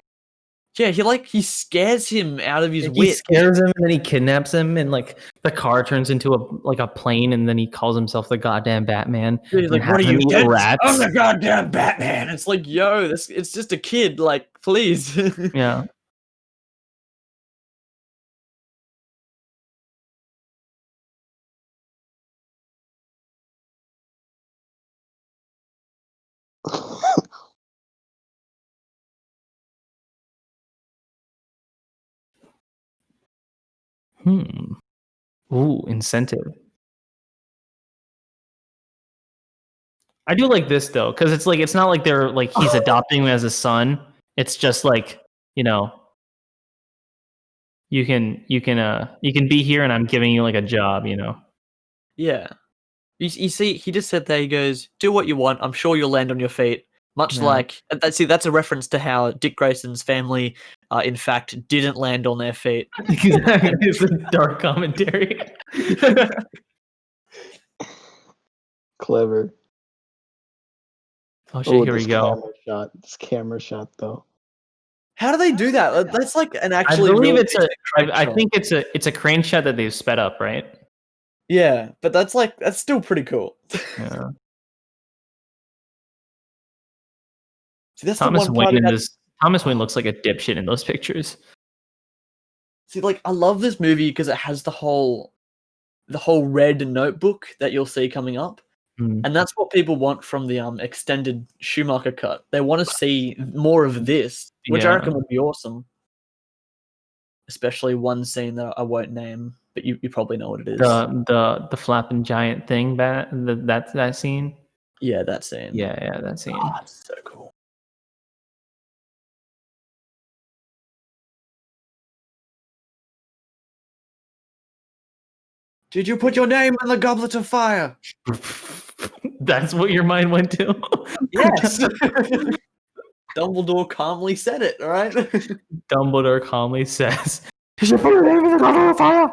Yeah, he scares him out of his He wit. scares him and then he kidnaps him, and like the car turns into a plane, and then he calls himself the goddamn Batman. He's like, "What are you, eat rats?" I'm the goddamn Batman. It's like, yo, it's just a kid. Like, please. Yeah. Ooh, incentive. I do like this though, because it's not like they're like he's adopting him as a son. It's just like, you know, you can be here and I'm giving you like a job, you know. Yeah. You see, he just said there, he goes, "Do what you want. I'm sure you'll land on your feet." Much like, that's a reference to how Dick Grayson's family, in fact, didn't land on their feet. Exactly. It's a dark commentary. Clever. Oh shit, here we go. This camera shot, though. How do they do that? That's like an I actually. believe I think it's a crane shot that they've sped up, right? Yeah, but that's still pretty cool. Yeah. See, that's Thomas the one part Wayne Thomas Wayne looks like a dipshit in those pictures. See, like, I love this movie because it has the whole red notebook that you'll see coming up. And that's what people want from the extended Schumacher cut. They want to see more of this, which I reckon would be awesome. Especially one scene that I won't name, but you probably know what it is. The flapping giant thing, that scene. Yeah, that scene. Yeah, that scene. Oh, that's so cool. Did you put your name in the goblet of fire? That's what your mind went to? Yes. Dumbledore calmly said it, all right? Dumbledore calmly says, "Did you put your name in the goblet of fire?"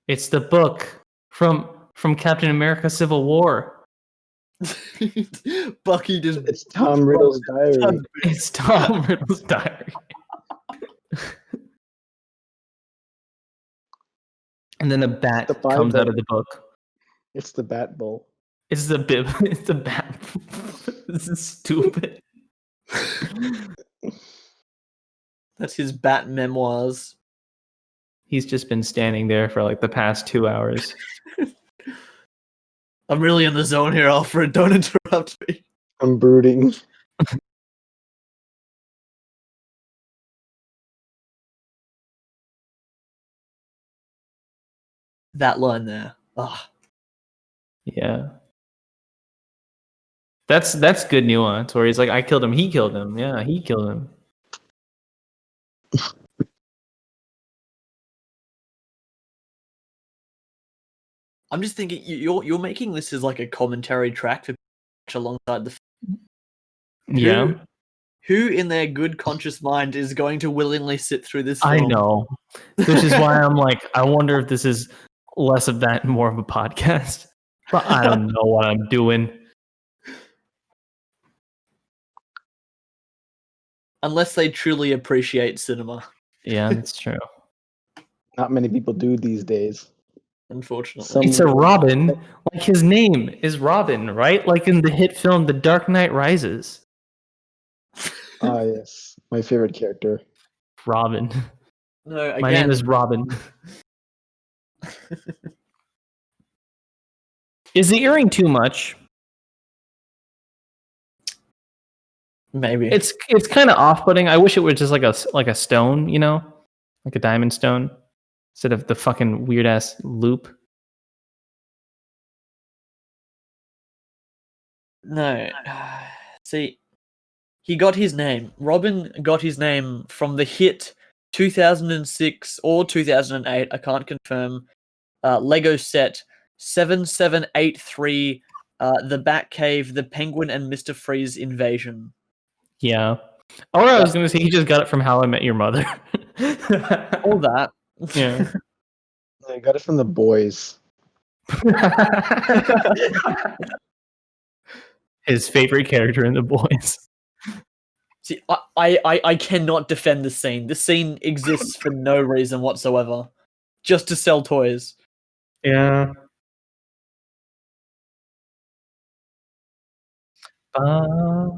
It's the book from Captain America: Civil War. Bucky just... It's Tom Riddle's diary. It's Tom Riddle's diary. And then a bat comes out of the book. It's the Bat Bowl. It's the bib. It's the bat. This is stupid. That's his bat memoirs. He's just been standing there for like the past 2 hours. I'm really in the zone here, Alfred. Don't interrupt me. I'm brooding. That line there. Ah. Yeah. That's good nuance where he's like, I killed him, he killed him. Yeah, he killed him. I'm just thinking you're making this as like a commentary track to watch alongside the film. Yeah. Who in their good conscious mind is going to willingly sit through this film? I know. This is why I'm like, I wonder if this is less of that and more of a podcast. But I don't know what I'm doing. Unless they truly appreciate cinema. Yeah, that's true. Not many people do these days. Unfortunately. It's a Robin. Like his name is Robin, right? Like in the hit film The Dark Knight Rises. Ah, yes. My favorite character. Robin. No, again. My name is Robin. Is the earring too much? Maybe. It's kind of off-putting. I wish it was just like a stone, you know? Like a diamond stone. Instead of the fucking weird-ass loop. No. See, he got his name. Robin got his name from the hit 2006 or 2008, I can't confirm, Lego set 7783, The Batcave, The Penguin and Mr. Freeze Invasion. Yeah. Or I was going to say he just got it from How I Met Your Mother. All that. Yeah. I got it from The Boys. His favorite character in The Boys. See, I cannot defend the scene. The scene exists for no reason whatsoever. Just to sell toys. Yeah. Oh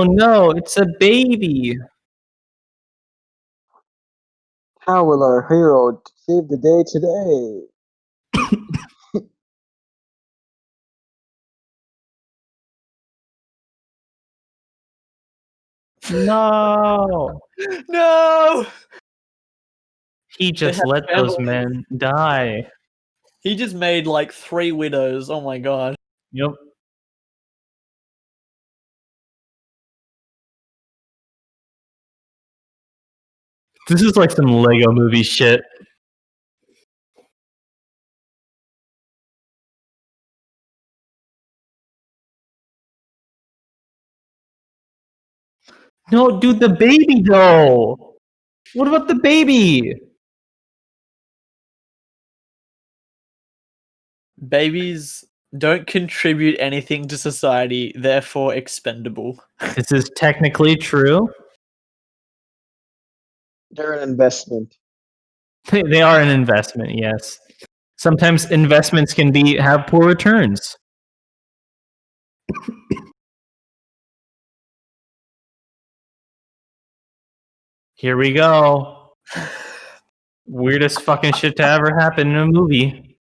no, it's a baby. How will our hero save the day today? No. No! He just let those men die. He just made like 3 widows. Oh my god. Yep. This is like some Lego movie shit. No, dude, the baby though. What about the baby? Babies don't contribute anything to society, therefore expendable. This is technically true. They're an investment. They are an investment, yes. Sometimes investments can have poor returns. Here we go. Weirdest fucking shit to ever happen in a movie.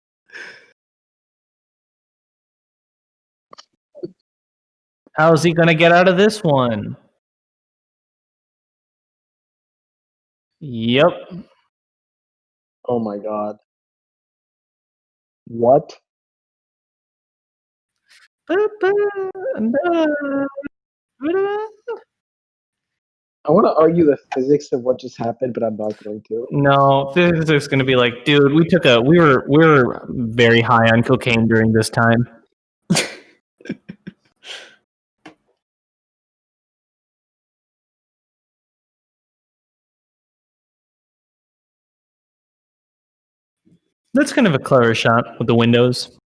How's he gonna get out of this one? Yep. Oh my god. What? I want to argue the physics of what just happened, but I'm not going to. No, physics is going to be like, dude, we were very high on cocaine during this time. That's kind of a clever shot with the windows.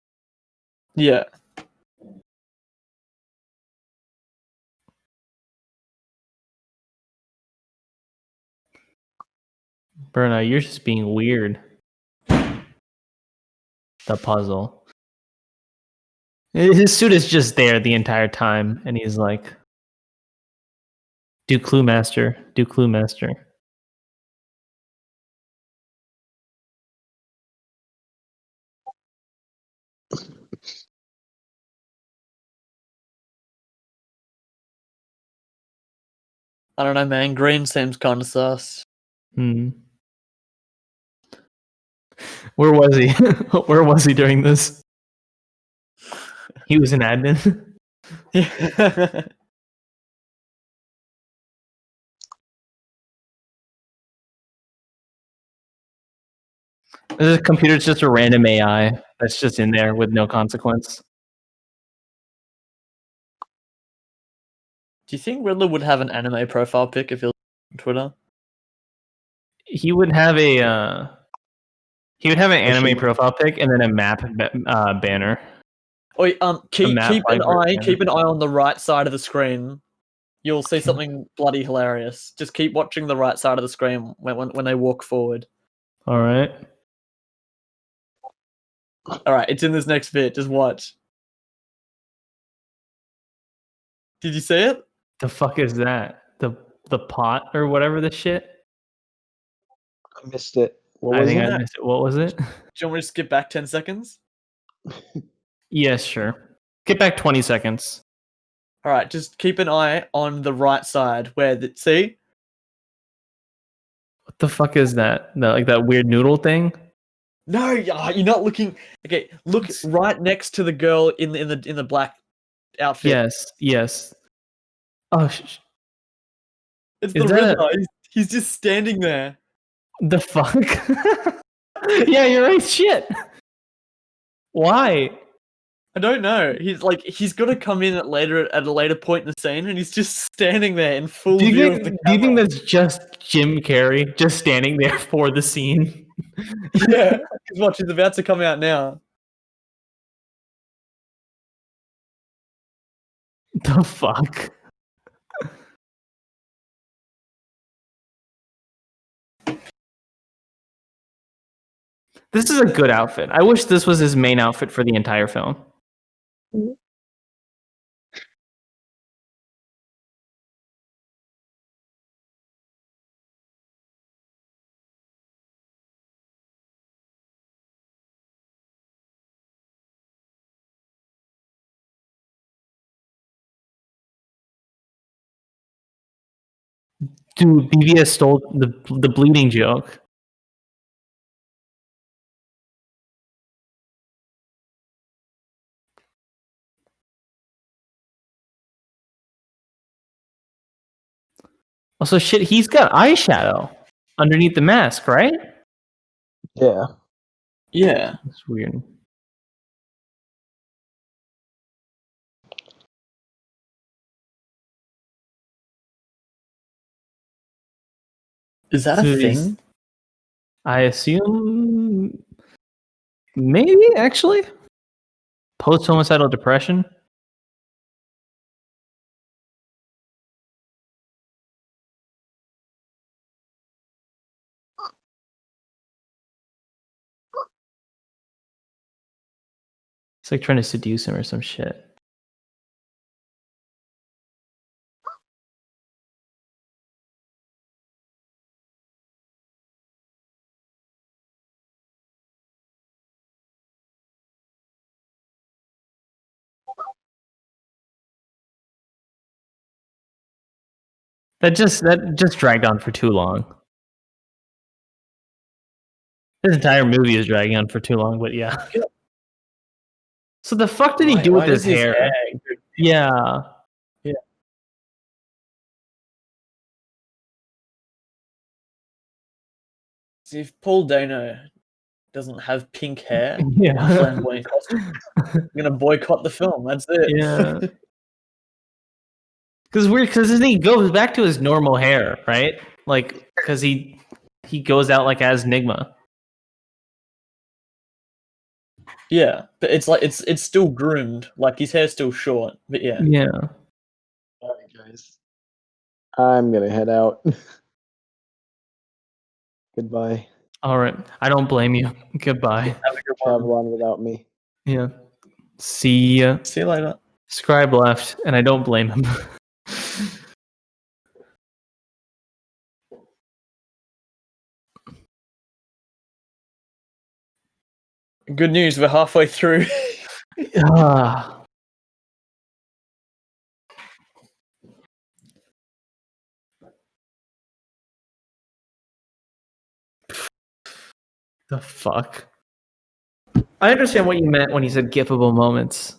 Yeah. Berna, you're just being weird. The puzzle. His suit is just there the entire time, and he's like, do Clue Master, do Clue Master. I don't know, man. Green seems kind of sus. Hmm. Where was he? Where was he during this? He was an admin. Yeah. This computer's just a random AI that's just in there with no consequence. Do you think Riddler would have an anime profile pic if he was on Twitter? He would have an anime profile pic and then a map banner. Oh, keep map an eye banner. on the right side of the screen. You'll see something bloody hilarious. Just keep watching the right side of the screen when they walk forward. All right. All right, it's in this next bit. Just watch. Did you see it? The fuck is that? The pot or whatever the shit? I missed it. What I was think it? I missed it. What was it? Do you want me to skip back 10 seconds? Yes, sure. Get back 20 seconds. All right, just keep an eye on the right side where see? What the fuck is that? Like that weird noodle thing? No, you're not looking. Okay, look right next to the girl in the black outfit. Yes. Oh, it's the Riddler. He's just standing there. The fuck? Yeah, you're right. Shit. Why? I don't know. He's got to come in at a later point in the scene, and he's just standing there in full view of the camera. Do you think that's just Jim Carrey just standing there for the scene? Yeah, because watch, he's about to come out now. The fuck? This is a good outfit. I wish this was his main outfit for the entire film. Dude, BVS stole the bleeding joke. Also, shit, he's got eyeshadow underneath the mask, right? Yeah. Yeah. That's weird. Is that a thing? I assume maybe actually post-homicidal depression. It's like trying to seduce him or some shit. That just dragged on for too long. This entire movie is dragging on for too long, but yeah. So the fuck did he do with Why his does hair? Yeah. Yeah. See, if Paul Dano doesn't have pink hair and a flamboyant costume, I'm gonna boycott the film. That's it. Yeah. Because then he goes back to his normal hair, right? Like, because he goes out like as Nigma. Yeah, but it's like it's still groomed. Like his hair's still short. But yeah. Yeah. Alright, guys. I'm gonna head out. Goodbye. All right. I don't blame you. Goodbye. Have a good Travel one. on without me. Yeah. See ya. See you later. Scribe left, and I don't blame him. Good news, we're halfway through. Ah. The fuck? I understand what you meant when you said gifable moments.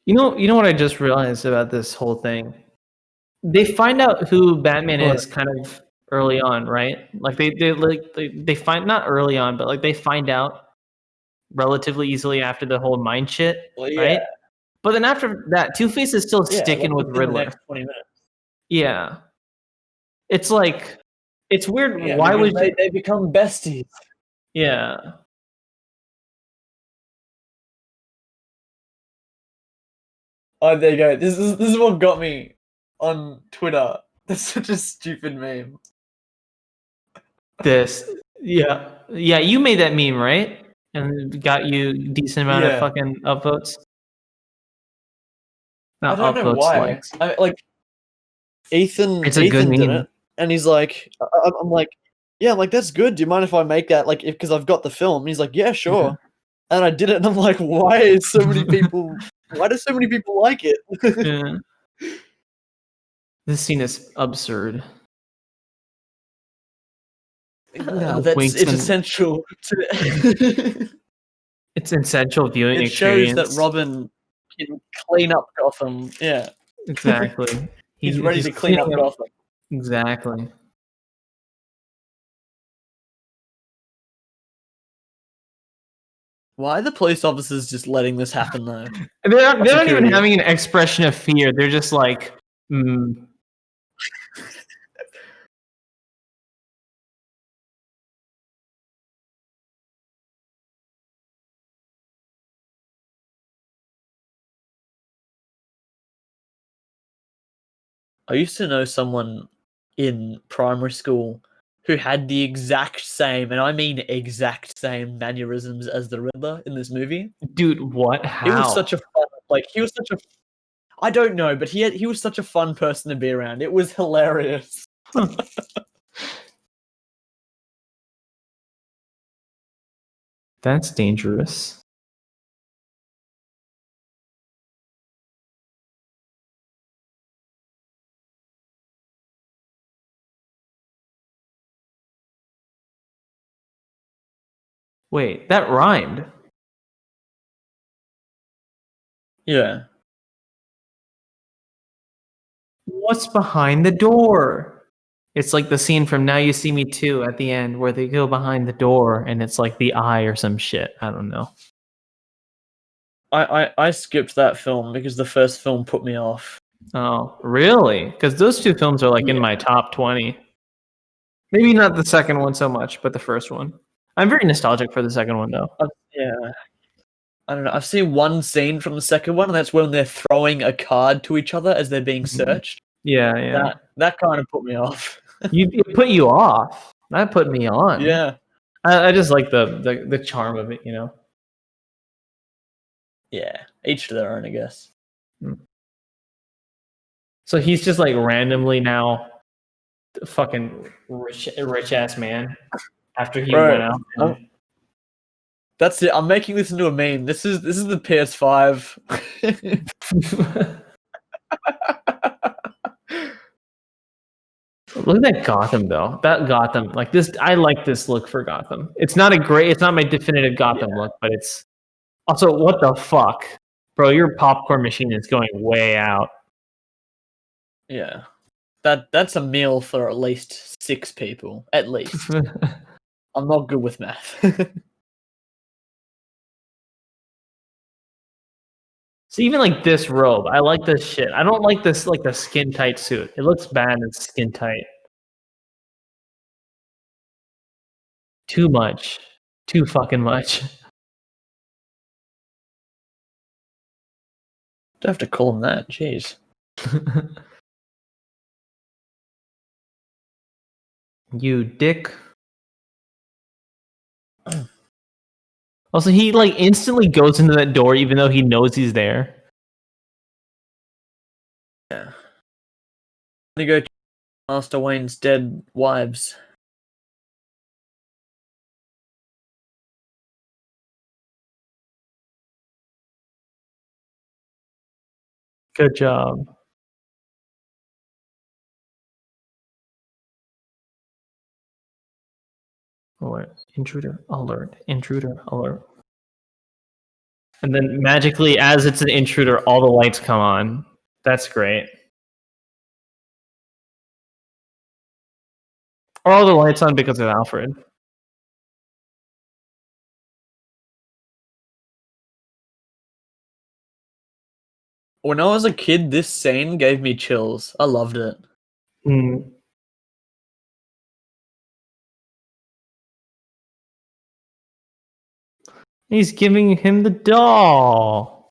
You know what I just realized about this whole thing? They find out who Batman is kind of early on, right? Like they find, not early on, but like they find out relatively easily after the whole mind shit, Well, yeah. right? But then after that, Two-Face is still Yeah, sticking like with within the Riddler. next 20 minutes. Yeah. It's like, it's weird. Yeah, Why because would they become besties. Yeah. Oh, there you go. This is what got me on Twitter. That's such a stupid meme. Yeah. Yeah, you made that meme, right? And it got you a decent amount of fucking upvotes. I Not don't know upvotes, why. likes. Like Ethan It's a good did meme. it, and he's like, I'm like, yeah, I'm like, that's good. Do you mind if I make that? Like, because I've got the film. And he's like, yeah, sure. And I did it, and I'm like, why do so many people like it? Yeah. This scene is absurd. It's essential to It's essential viewing it experience. shows that Robin can clean up Gotham. Yeah, Exactly. he's ready to clean up cleaning Gotham. Exactly. Why are the police officers just letting this happen though? They're not even Security. having an expression of fear. They're just like, I used to know someone in primary school who had the exact same, and I mean exact same mannerisms as the Riddler in this movie. Dude, what? How? It was such a fun, he was such a, I don't know, but he was such a fun person to be around. It was hilarious. That's dangerous. Wait, that rhymed. Yeah. What's behind the door? It's like the scene from Now You See Me Too at the end where they go behind the door and it's like the eye or some shit. I don't know. I skipped that film because the first film put me off. Oh, really? Because those two films are like in my top 20. Maybe not the second one so much, but the first one. I'm very nostalgic for the second one, though. Yeah. I don't know. I've seen one scene from the second one, and that's when they're throwing a card to each other as they're being searched. Yeah. That kind of put me off. It put you off. That put me on. Yeah. I just like the charm of it, you know? Yeah. Each to their own, I guess. So he's just like randomly now a fucking rich ass man after he went out. And... That's it. I'm making this into a meme. This is the PS5. Look at that Gotham though. That Gotham, like this, I like this look for Gotham. It's not my definitive Gotham look, but it's also what the fuck, bro. Your popcorn machine is going way out. Yeah, that's a meal for at least 6 people. At least. I'm not good with math. So even like this robe, I like this shit. I don't like this like the skin tight suit. It looks bad and skin tight. Too much. Too fucking much. Don't have to call him that. Jeez. You dick. Also, he like instantly goes into that door even though he knows he's there. Yeah. I'm gonna go to Master Wayne's dead wives. Good job. Alert. Intruder alert. Intruder alert. And then magically, as it's an intruder, all the lights come on. That's great. Are all the lights on because of Alfred? When I was a kid, this scene gave me chills. I loved it. Mm. He's giving him the doll.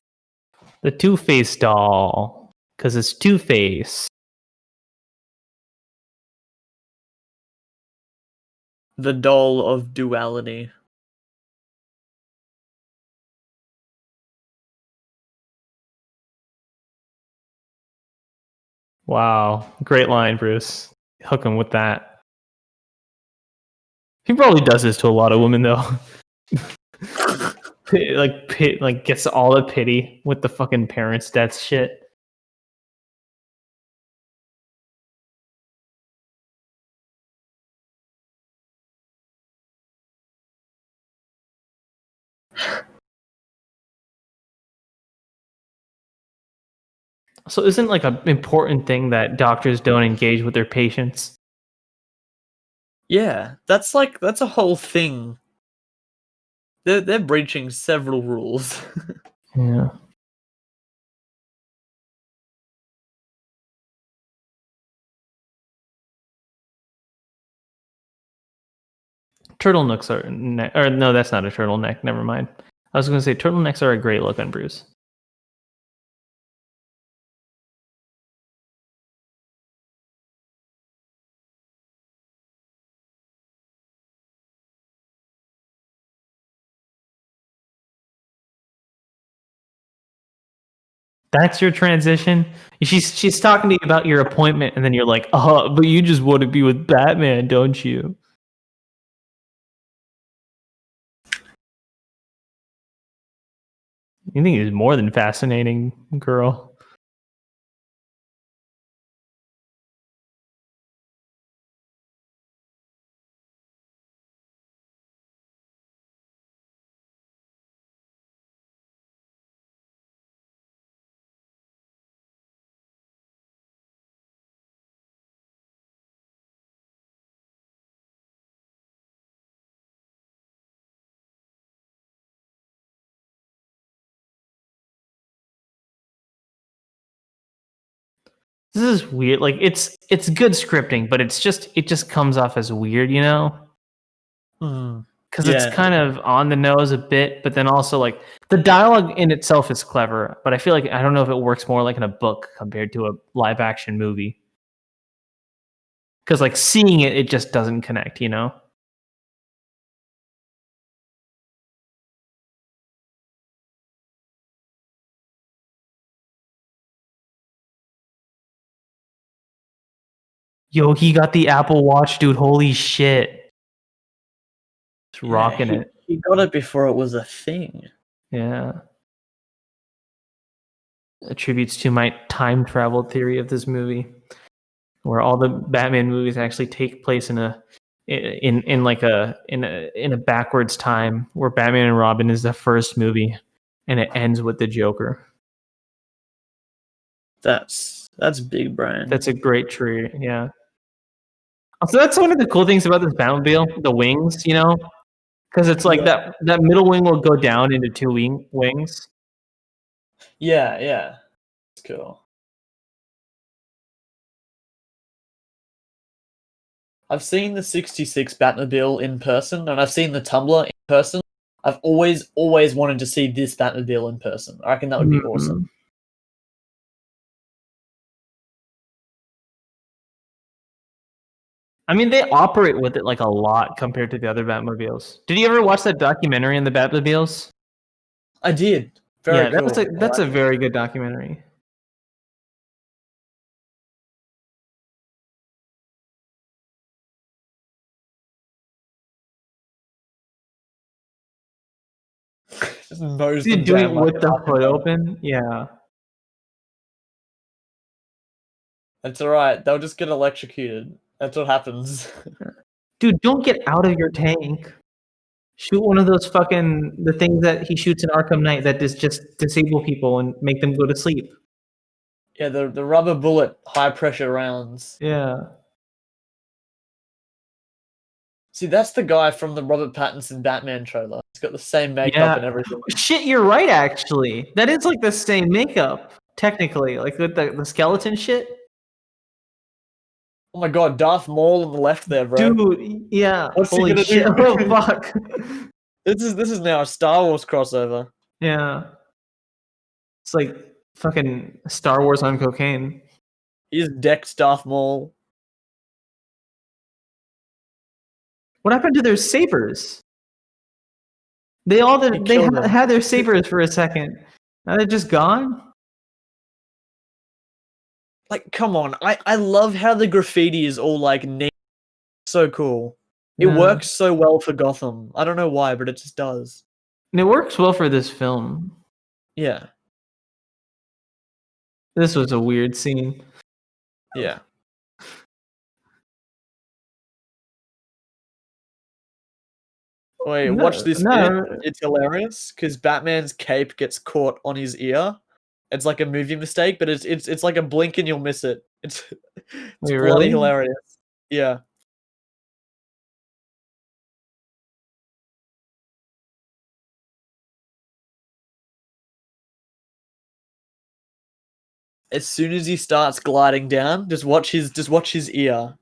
The Two-Face doll. Because it's Two-Face. The doll of duality. Wow. Great line, Bruce. Hook him with that. He probably does this to a lot of women, though. like gets all the pity with the fucking parents' death shit. So isn't like an important thing that doctors don't engage with their patients? Yeah, that's a whole thing. They're breaching several rules. Yeah. Turtlenecks are or no, that's not a turtleneck. Never mind. I was going to say turtlenecks are a great look on Bruce. That's your transition. She's talking to you about your appointment, and then you're like, "Oh, but you just want to be with Batman, don't you?" You think he's more than fascinating, girl. This is weird. Like it's good scripting, but it just comes off as weird, you know? Because it's Yeah. kind of on the nose a bit, but then also like the dialogue in itself is clever, but I feel like I don't know if it works more like in a book compared to a live action movie. Because like seeing it, it just doesn't connect, you know? Yo, he got the Apple Watch, dude. Holy shit. It's rocking it. He got it before it was a thing. Yeah. Attributes to my time travel theory of this movie, where all the Batman movies actually take place in a backwards time, where Batman and Robin is the first movie, and it ends with the Joker. That's big brain. That's a great tree. Yeah. Also, that's one of the cool things about this Batmobile, the wings, you know, because it's like that middle wing will go down into two wings. Yeah. It's cool. I've seen the 66 Batmobile in person, and I've seen the Tumbler in person. I've always wanted to see this Batmobile in person. I reckon that would be awesome. I mean, they operate with it like a lot compared to the other Batmobiles. Did you ever watch that documentary on the Batmobiles? I did. Very cool. That's a very good documentary. Just mows Dude, them doing down it with the hood open? Yeah. That's alright. They'll just get electrocuted. That's what happens. Dude, don't get out of your tank. Shoot one of those the things that he shoots in Arkham Knight that just disable people and make them go to sleep. Yeah, the rubber bullet high pressure rounds. Yeah. See, that's the guy from the Robert Pattinson Batman trailer. He's got the same makeup and everything. Shit, you're right, actually. That is like the same makeup, technically. Like with the skeleton shit. Oh my god, Darth Maul on the left there, bro. Dude, yeah. What's Holy he gonna shit. do? Oh, fuck. This is now a Star Wars crossover. Yeah. It's like fucking Star Wars on cocaine. He's decked Darth Maul. What happened to their sabers? They had their sabers for a second. Now they're just gone? Like, come on. I love how the graffiti is all like neat. So cool. It works so well for Gotham. I don't know why, but it just does. And it works well for this film. Yeah. This was a weird scene. Yeah. Wait, watch this bit. It's hilarious because Batman's cape gets caught on his ear. It's like a movie mistake, but it's like a blink and you'll miss it. It's bloody really? hilarious. Yeah. As soon as he starts gliding down, just watch his ear.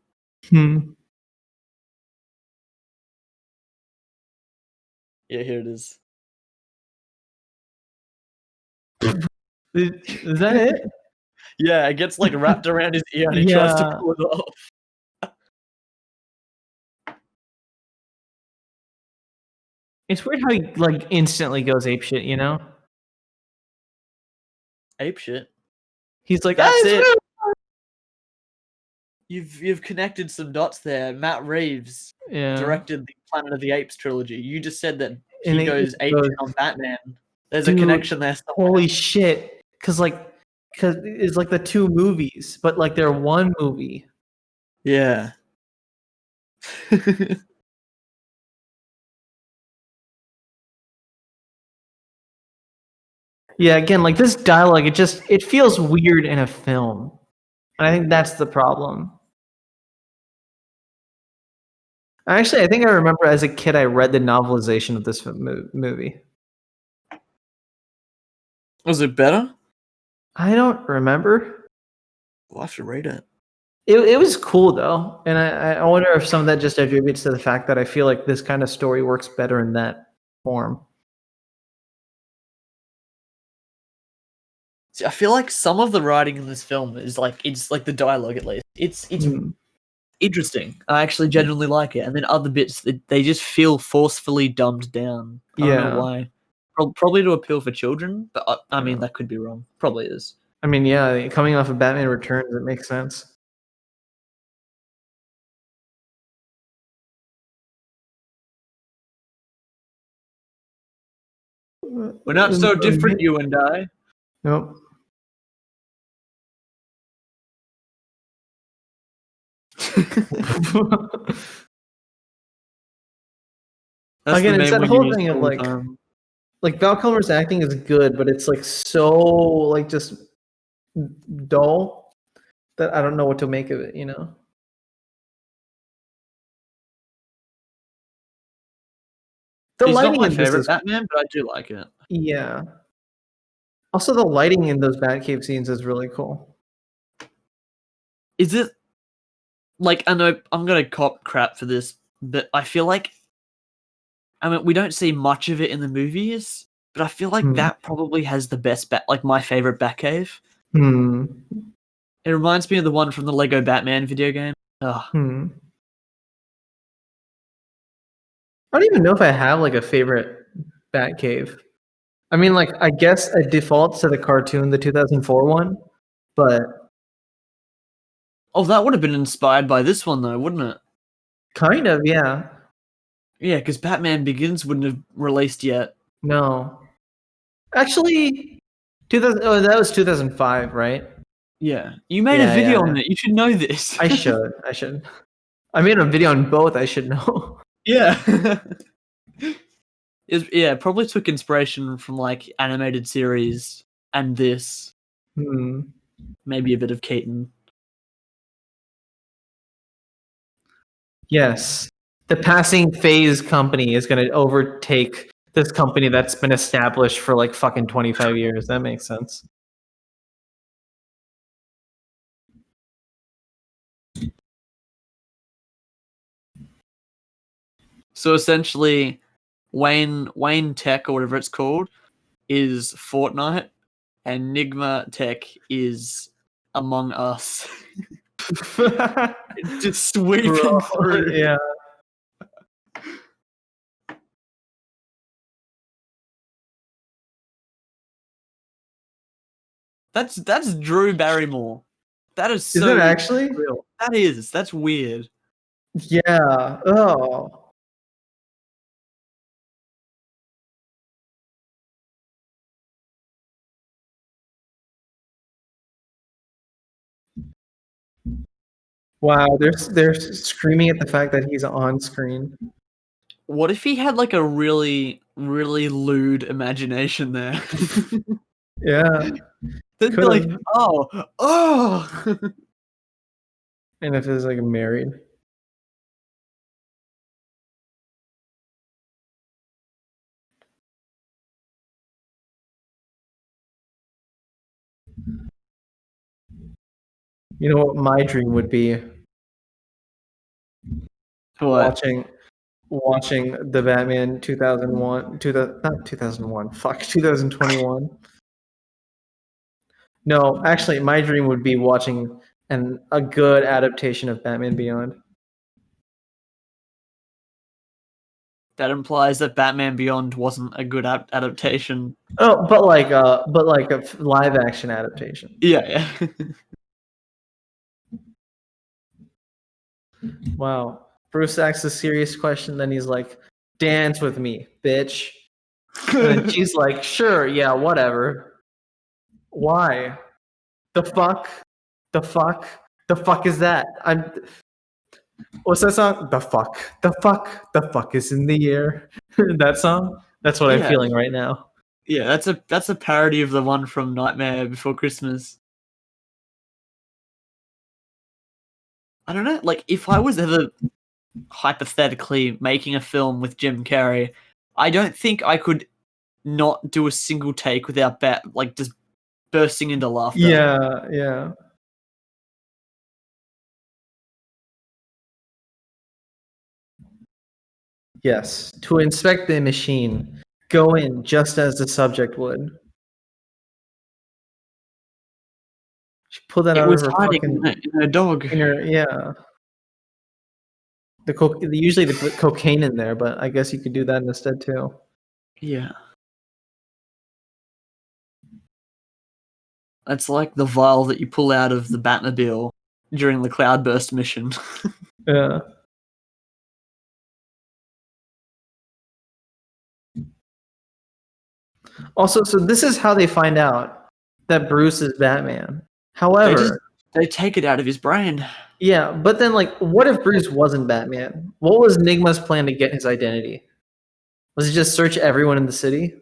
Yeah, here it is. Is that it? Yeah, it gets like wrapped around his ear and he tries to pull it off. It's weird how he like instantly goes apeshit, you know? Apeshit. He's like, that's it. You've connected some dots there. Matt Reeves directed the Planet of the Apes trilogy. You just said that he goes apeshit on Batman. There's a connection there somewhere. Holy shit. Cause it's like the two movies, but like they're one movie. Yeah. Yeah, again, like this dialogue, it feels weird in a film. And I think that's the problem. Actually, I think I remember as a kid I read the novelization of this movie. Was it better? I don't remember. We'll have to read it. It was cool though, and I wonder if some of that just attributes to the fact that I feel like this kind of story works better in that form. See, I feel like some of the writing in this film is like it's like the dialogue at least. It's interesting. I actually genuinely like it, and then other bits they just feel forcefully dumbed down. I don't know why. Probably to appeal for children, but I mean that could be wrong. Probably is. I mean, yeah, coming off of Batman Returns, it makes sense. We're not so different, you and I. Nope. That's Again, the it's main that one you whole use thing of all the time. like Val Kilmer's acting is good, but it's like so like just dull that I don't know what to make of it, you know? The He's not lighting my in this favorite is Batman, but I do like it. yeah. Also, the lighting in those Batcave scenes is really cool. Is it like, I know I'm gonna cop crap for this, but I feel like, I mean, we don't see much of it in the movies, but I feel like that probably has the best like my favorite Batcave. Hmm. It reminds me of the one from the Lego Batman video game. Ugh. I don't even know if I have like a favorite Batcave. I mean, like I guess it defaults to the cartoon, the 2004 one, but Oh, that would have been inspired by this one, though, wouldn't it? kind of, yeah. Yeah, because Batman Begins wouldn't have released yet. No, actually, 2000. Oh, that was 2005, right? Yeah, you made a Yeah, video yeah. on it. You should know this. I should. I should. I made a video on both. I should know. Yeah. Yeah, probably took inspiration from like animated series and this. Maybe a bit of Keaton. Yes. The passing phase company is going to overtake this company that's been established for like fucking 25 years. That makes sense. So essentially, Wayne Tech or whatever it's called is Fortnite, and Nigma Tech is Among Us. Just sweeping through. Yeah. That's Drew Barrymore. That is so Is it actually? real. That is. That's weird. Yeah. Oh. Wow, they're screaming at the fact that he's on screen. What if he had like a really, really lewd imagination there? Yeah. They'd be like, oh. And if it's like married. You know what my dream would be? What? Watching the Batman 2001, not 2001, fuck, 2021. No, actually, my dream would be watching a good adaptation of Batman Beyond. That implies that Batman Beyond wasn't a good adaptation. Oh, but like a live action adaptation. Yeah. Wow. Bruce asks a serious question, then he's like, "Dance with me, bitch." And then she's like, "Sure, yeah, whatever." Why? The fuck? The fuck? The fuck is that? What's that song? The fuck. The fuck. The fuck is in the air. That song? That's what I'm feeling right now. Yeah, that's a parody of the one from Nightmare Before Christmas. I don't know, like if I was ever hypothetically making a film with Jim Carrey, I don't think I could not do a single take without like just bursting into laughter. Yeah, yeah. Yes. To inspect the machine, go in just as the subject would. She pulled that It out was of her hiding fucking in her dog. yeah. Usually they put cocaine in there, but I guess you could do that instead too. Yeah. It's like the vial that you pull out of the Batmobile during the Cloudburst mission. Yeah. Also, so this is how they find out that Bruce is Batman. However, they take it out of his brain. Yeah, but then like, what if Bruce wasn't Batman? What was Nigma's plan to get his identity? Was it just search everyone in the city?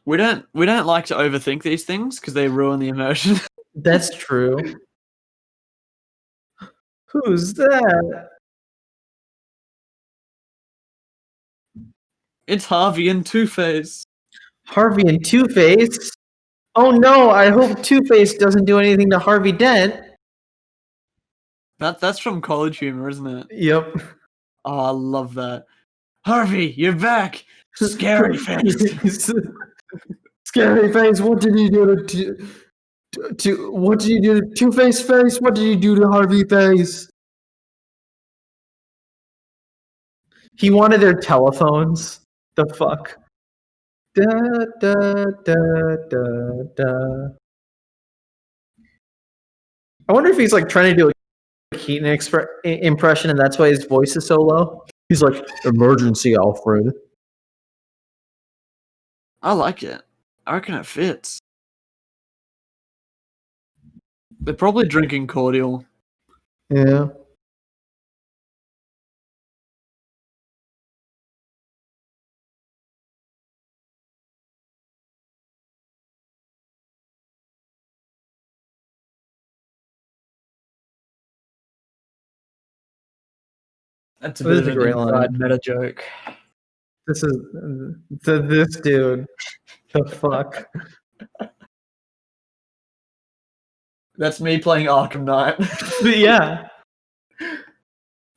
We don't like to overthink these things because they ruin the immersion. That's true. Who's that? It's Harvey and Two-Face. Harvey and Two-Face? Oh no, I hope Two-Face doesn't do anything to Harvey Dent. That's from College Humor, isn't it? Yep. Oh, I love that. Harvey, you're back. Scary face. Scary face, what did you do to what did you do to Two-Face face? What did you do to Harvey face? He wanted their telephones. The fuck? Da, da, da, da, da. I wonder if he's like trying to do a Keaton impression, and that's why his voice is so low. He's like, "Emergency, Alfred." I like it. I reckon it fits. They're probably drinking cordial. Yeah. That's a bit of a great line. Meta joke. This is this dude. The fuck. That's me playing Arkham Knight. Yeah.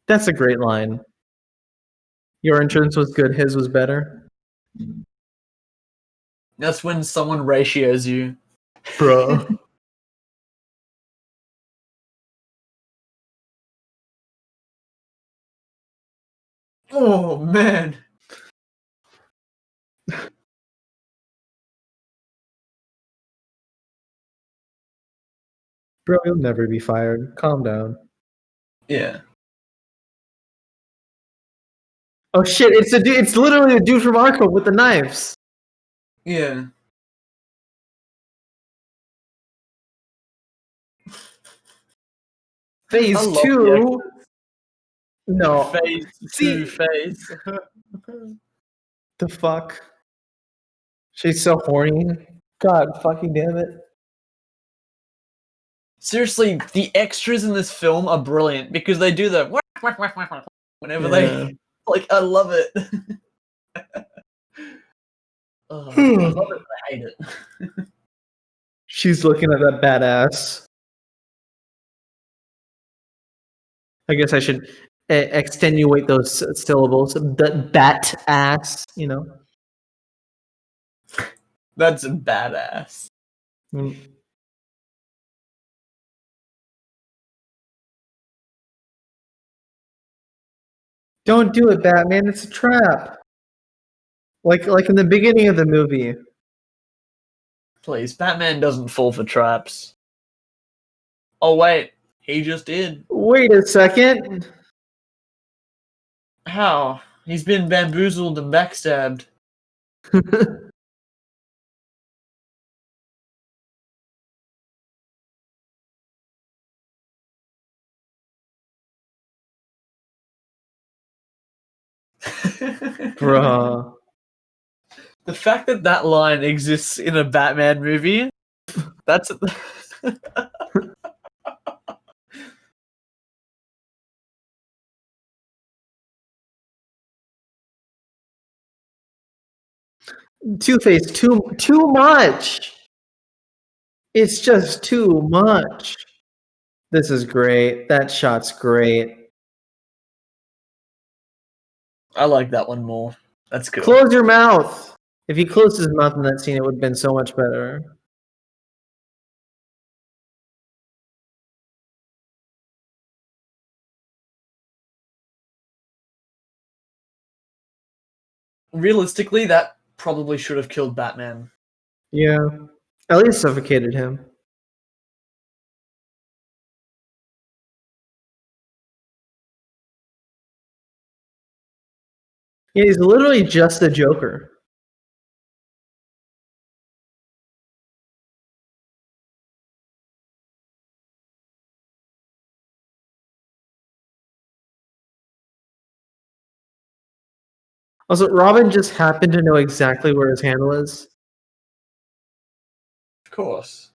That's a great line. Your entrance was good, his was better. That's when someone ratios you. Bro. Oh, man. Bro, you'll never be fired. Calm down. Yeah. Oh shit, it's a dude, it's literally a dude from Arkham with the knives. Yeah. Phase 2. No. Phase 2 face. The fuck? She's so horny. God fucking damn it. Seriously, the extras in this film are brilliant because they do the whenever they like. I love it. Oh, I love it. I hate it. She's looking at that badass. I guess I should extenuate those syllables. That ass, you know. That's badass. Mm. Don't do it, Batman. It's a trap. Like in the beginning of the movie. Please, Batman doesn't fall for traps. Oh wait, he just did. Wait a second. How? He's been bamboozled and backstabbed. Bruh. The fact that that line exists in a Batman movie, that's... Two-Face, too much. It's just too much. This is great. That shot's great. I like that one more. That's good. Close your mouth. If he closed his mouth in that scene, it would have been so much better. Realistically, that probably should have killed Batman. Yeah. At least suffocated him. Yeah, he's literally just the Joker. Also, Robin just happened to know exactly where his hand was. Of course.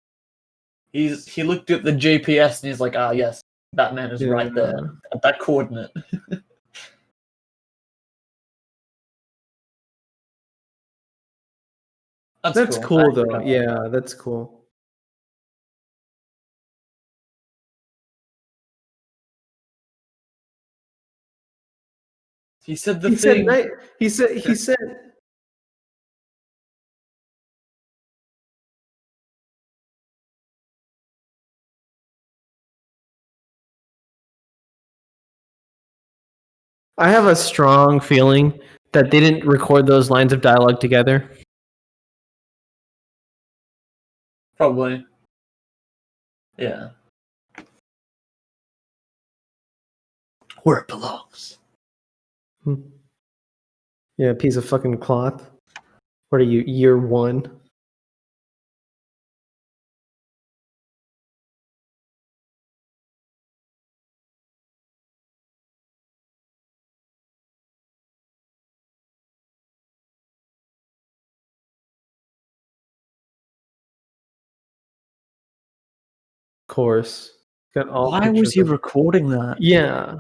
He looked at the GPS and he's like, ah, yes, Batman is right there at that coordinate. That's cool though. Yeah, that's cool. He said the He thing. He said. I have a strong feeling that they didn't record those lines of dialogue together. Probably. Yeah. Where it belongs. Yeah, a piece of fucking cloth. What are you, year one? Of course. Got all Why was pictures he of- recording that? Yeah.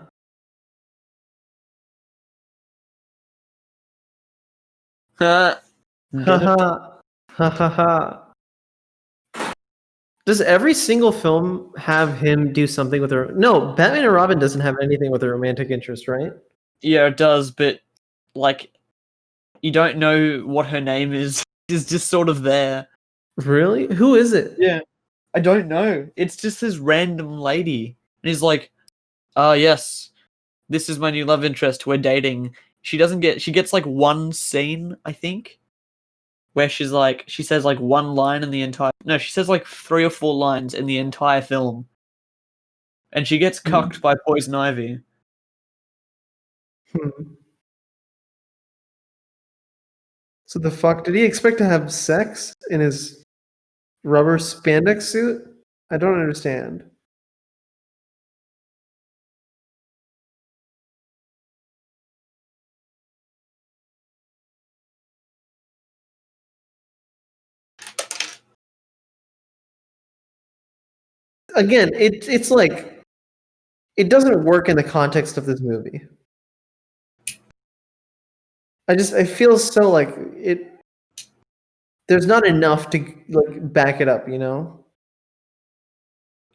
Get it? Ha ha. Does every single film have him do something with her? No, Batman and Robin doesn't have anything with a romantic interest, right? Yeah, it does, but like you don't know what her name is. It's just sort of there. Really? Who is it? Yeah. I don't know. It's just this random lady. And he's like, ah, yes, this is my new love interest. We're dating. She gets like one scene, I think, where she says like one line in the entire, no, she says like 3 or 4 lines in the entire film. And she gets cucked by Poison Ivy. So the fuck, did he expect to have sex in his rubber spandex suit? I don't understand. Again, it's like it doesn't work in the context of this movie. I feel so like it. There's not enough to like back it up, you know.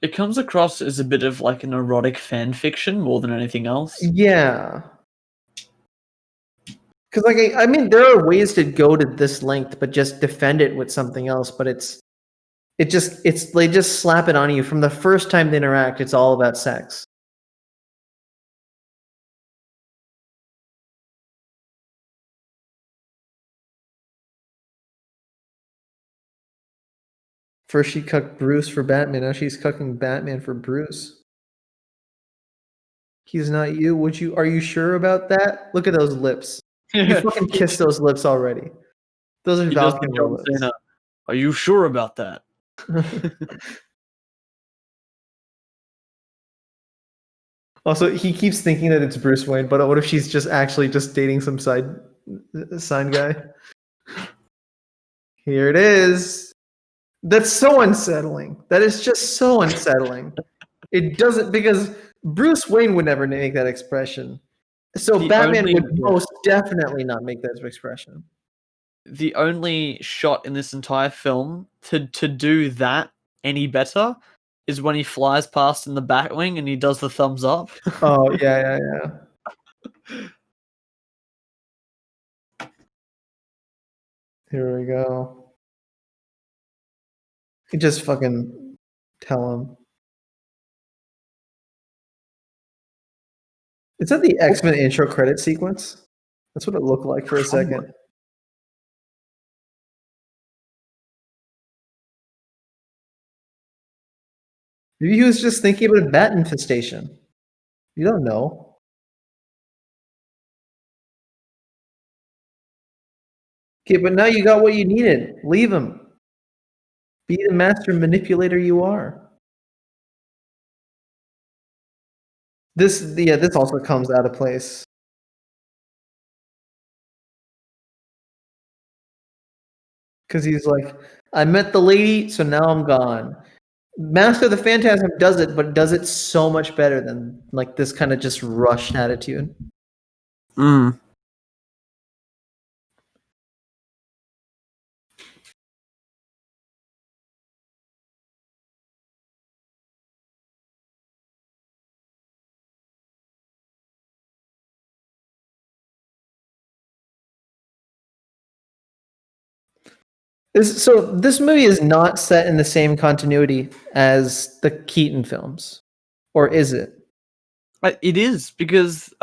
It comes across as a bit of like an erotic fan fiction more than anything else. Yeah. Because like I mean, there are ways to go to this length, but just defend it with something else. But it's they just slap it on you from the first time they interact. It's all about sex. First she cucked Bruce for Batman. Now she's cucking Batman for Bruce. He's not you. Would you? Are you sure about that? Look at those lips. You fucking kissed those lips already. Those are He does Val the Kilmer John lips. Cena. Are you sure about that? Also, he keeps thinking that it's Bruce Wayne, but what if she's just actually just dating some sign guy? Here it is. That's so unsettling. That is just so unsettling. It doesn't because Bruce Wayne would never make that expression. So Batman would most definitely not make that expression. The only shot in this entire film to do that any better is when he flies past in the Batwing and he does the thumbs up. Oh yeah. Here we go. You just fucking tell him. Is that the X-Men intro credit sequence? That's what it looked like for a second. Maybe he was just thinking about a bat infestation. You don't know. Okay, but now you got what you needed. Leave him. Be the master manipulator you are. This also comes out of place. because he's like, I met the lady, so now I'm gone. Mask of the Phantasm does it, but does it so much better than like this kind of just rushed attitude. Mm. So this movie is not set in the same continuity as the Keaton films, or is it? It is because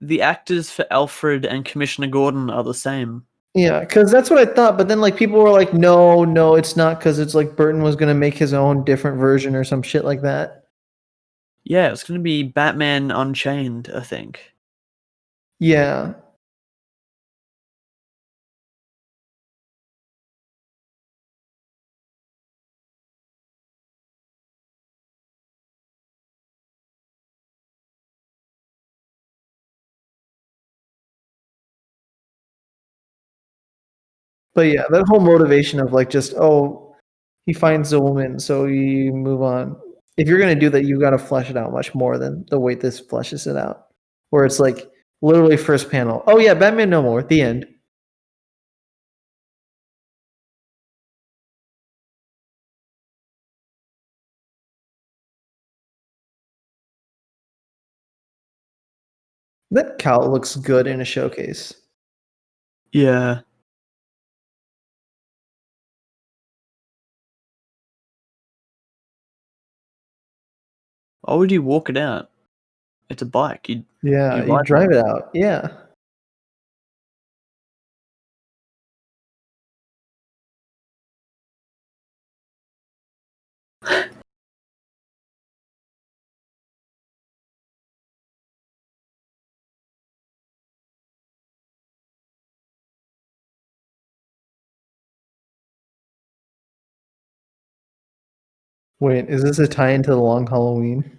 the actors for Alfred and Commissioner Gordon are the same. Yeah, because that's what I thought. But then like people were like, no, it's not, because it's like Burton was gonna make his own different version or some shit like that. Yeah, it's going to be Batman Unchained, I think. Yeah. But yeah, that whole motivation of like just, oh, he finds a woman, so you move on. If you're gonna do that, you gotta flesh it out much more than the way this fleshes it out. Where it's like literally first panel. Oh yeah, Batman no more, at the end. That cowl looks good in a showcase. Yeah. Why would you walk it out? It's a bike. You You drive it out. Yeah. Wait, is this a tie into the Long Halloween?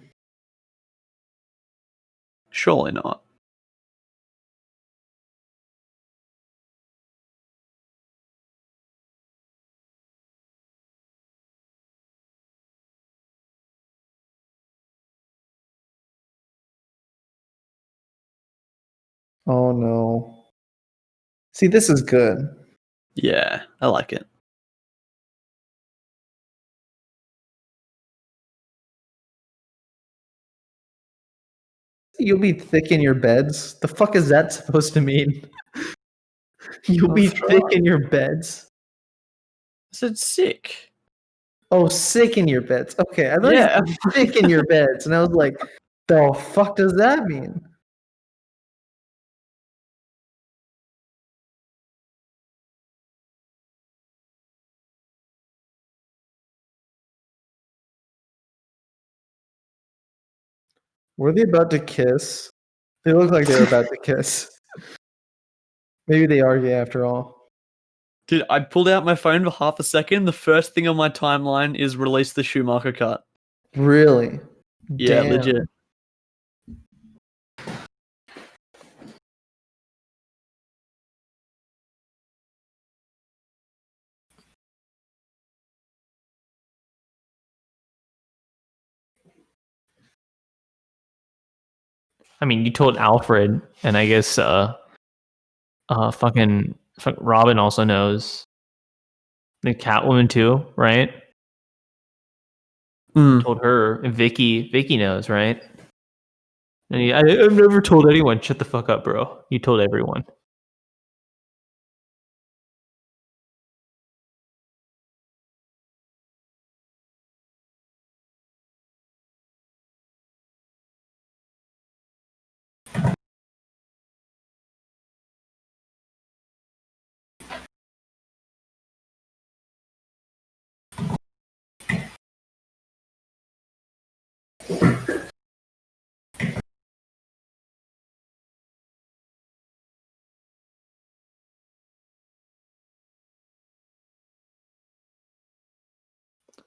Surely not. Oh no. See, this is good. Yeah, I like it. You'll be thick in your beds. The fuck is that supposed to mean? You'll be That's thick right. in your beds. I said sick. Oh, sick in your beds. Okay, I thought Yeah. you said thick in your beds, and I was like, the fuck does that mean? Were they about to kiss? They look like they were about to kiss. Maybe they are gay after all. Dude, I pulled out my phone for half a second. The first thing on my timeline is release the Schumacher cut. Really? Yeah, Damn. legit. I mean, you told Alfred, and I guess fucking Robin also knows. The Catwoman too, right? Mm. Told her. And Vicky knows, right? And I've never told anyone. Shut the fuck up, bro. You told everyone.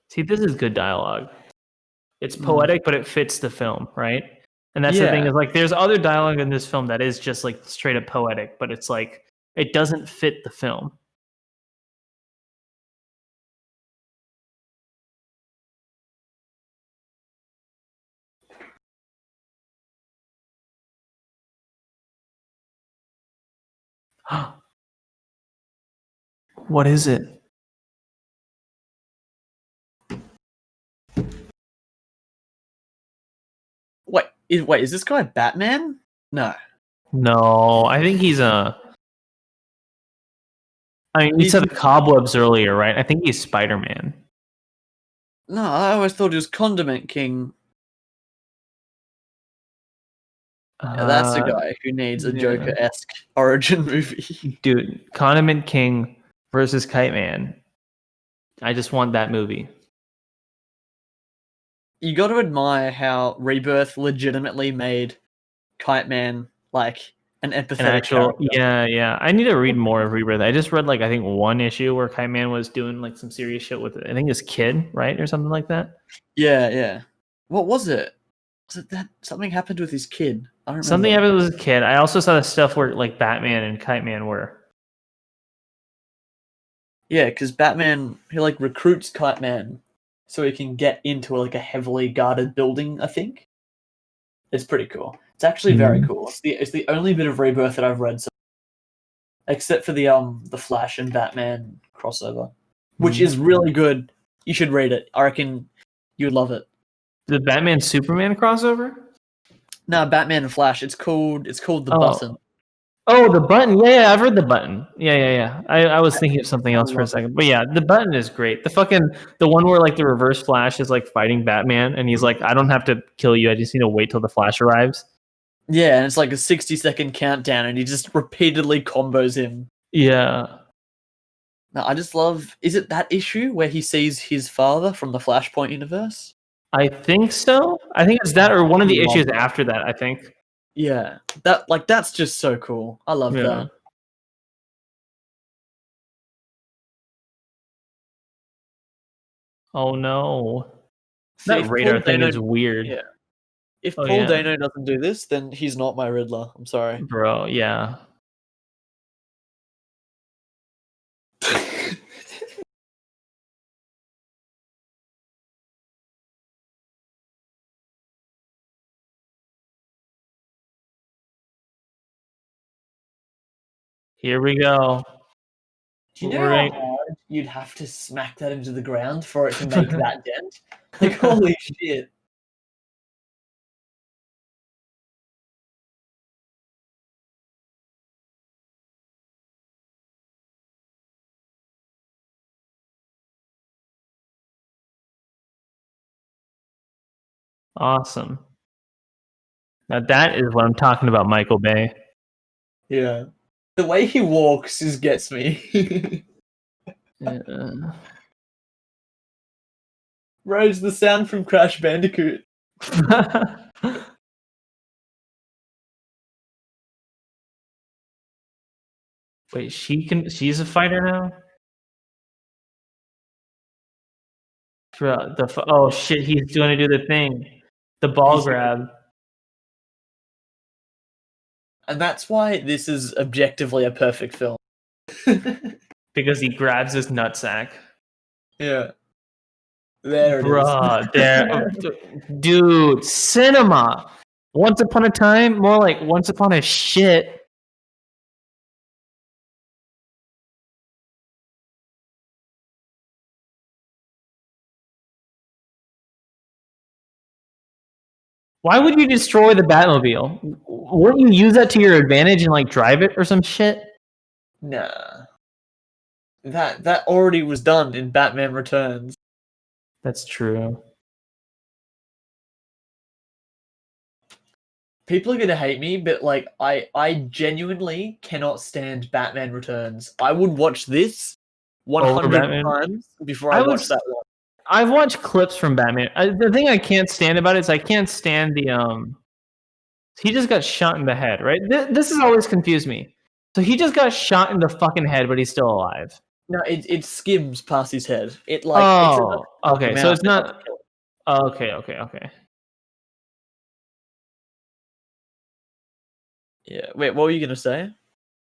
See, this is good dialogue. It's poetic, but it fits the film, right? And that's the thing, Yeah. is like there's other dialogue in this film that is just like straight up poetic, but it's like it doesn't fit the film. What is it? Wait, is this guy Batman? No. No, I think he's a. I mean, you said the cobwebs earlier, right? I think he's Spider-Man. No, I always thought he was Condiment King. That's the guy who needs a Joker-esque origin movie. Dude, Condiment King versus Kite Man. I just want that movie. You got to admire how Rebirth legitimately made Kite Man like an empathetic character. Yeah. I need to read more of Rebirth. I just read I think one issue where Kite Man was doing some serious shit with I think his kid, right, or something like that. Yeah. What was it? Was it that something happened with his kid? I don't remember. Something happened with his kid. I also saw the stuff where Batman and Kite Man were. Yeah, because Batman he recruits Kite Man so he can get into a heavily guarded building. I think it's pretty cool. It's actually very cool. It's the only bit of Rebirth that I've read, except for the Flash and Batman crossover, which is really good. You should read it. I reckon you would love it. The Batman Superman crossover? No, Batman and Flash. It's called The Button. Oh, The Button. Yeah, I've read The Button. Yeah. I was thinking of something else for a second. But yeah, The Button is great. The one where the Reverse Flash is fighting Batman and he's like, I don't have to kill you. I just need to wait till the Flash arrives. Yeah, and it's a 60-second countdown and he just repeatedly combos him. Yeah. Now, I just love... Is it that issue where he sees his father from the Flashpoint universe? I think so. I think it's that or one of the issues after that, I think. Yeah. That's just so cool. I love that. Oh no. That radar thing is weird. Yeah. If Paul Dano doesn't do this, then he's not my Riddler. I'm sorry. Bro, yeah. Here we go. Do you know how hard you'd have to smack that into the ground for it to make that dent? Holy shit. Awesome. Now that is what I'm talking about, Michael Bay. Yeah. The way he walks just gets me. Rose, the sound from Crash Bandicoot. Wait, she's a fighter now? Oh shit, he's going to do the thing. The ball grab. And that's why this is objectively a perfect film. Because he grabs his nutsack. Yeah. There it is. There. Dude, cinema. Once upon a time, more like once upon a shit. Why would you destroy the Batmobile? Wouldn't you use that to your advantage and drive it or some shit? Nah. That already was done in Batman Returns. That's true. People are gonna hate me, but I genuinely cannot stand Batman Returns. I would watch this 100 times before I watch that one. I've watched clips from Batman. The thing I can't stand about it is I can't stand the he just got shot in the head, right? This has always confused me. So he just got shot in the fucking head, but he's still alive. No, it skims past his head. It okay. So it's not. Okay. Yeah. Wait, what were you gonna say?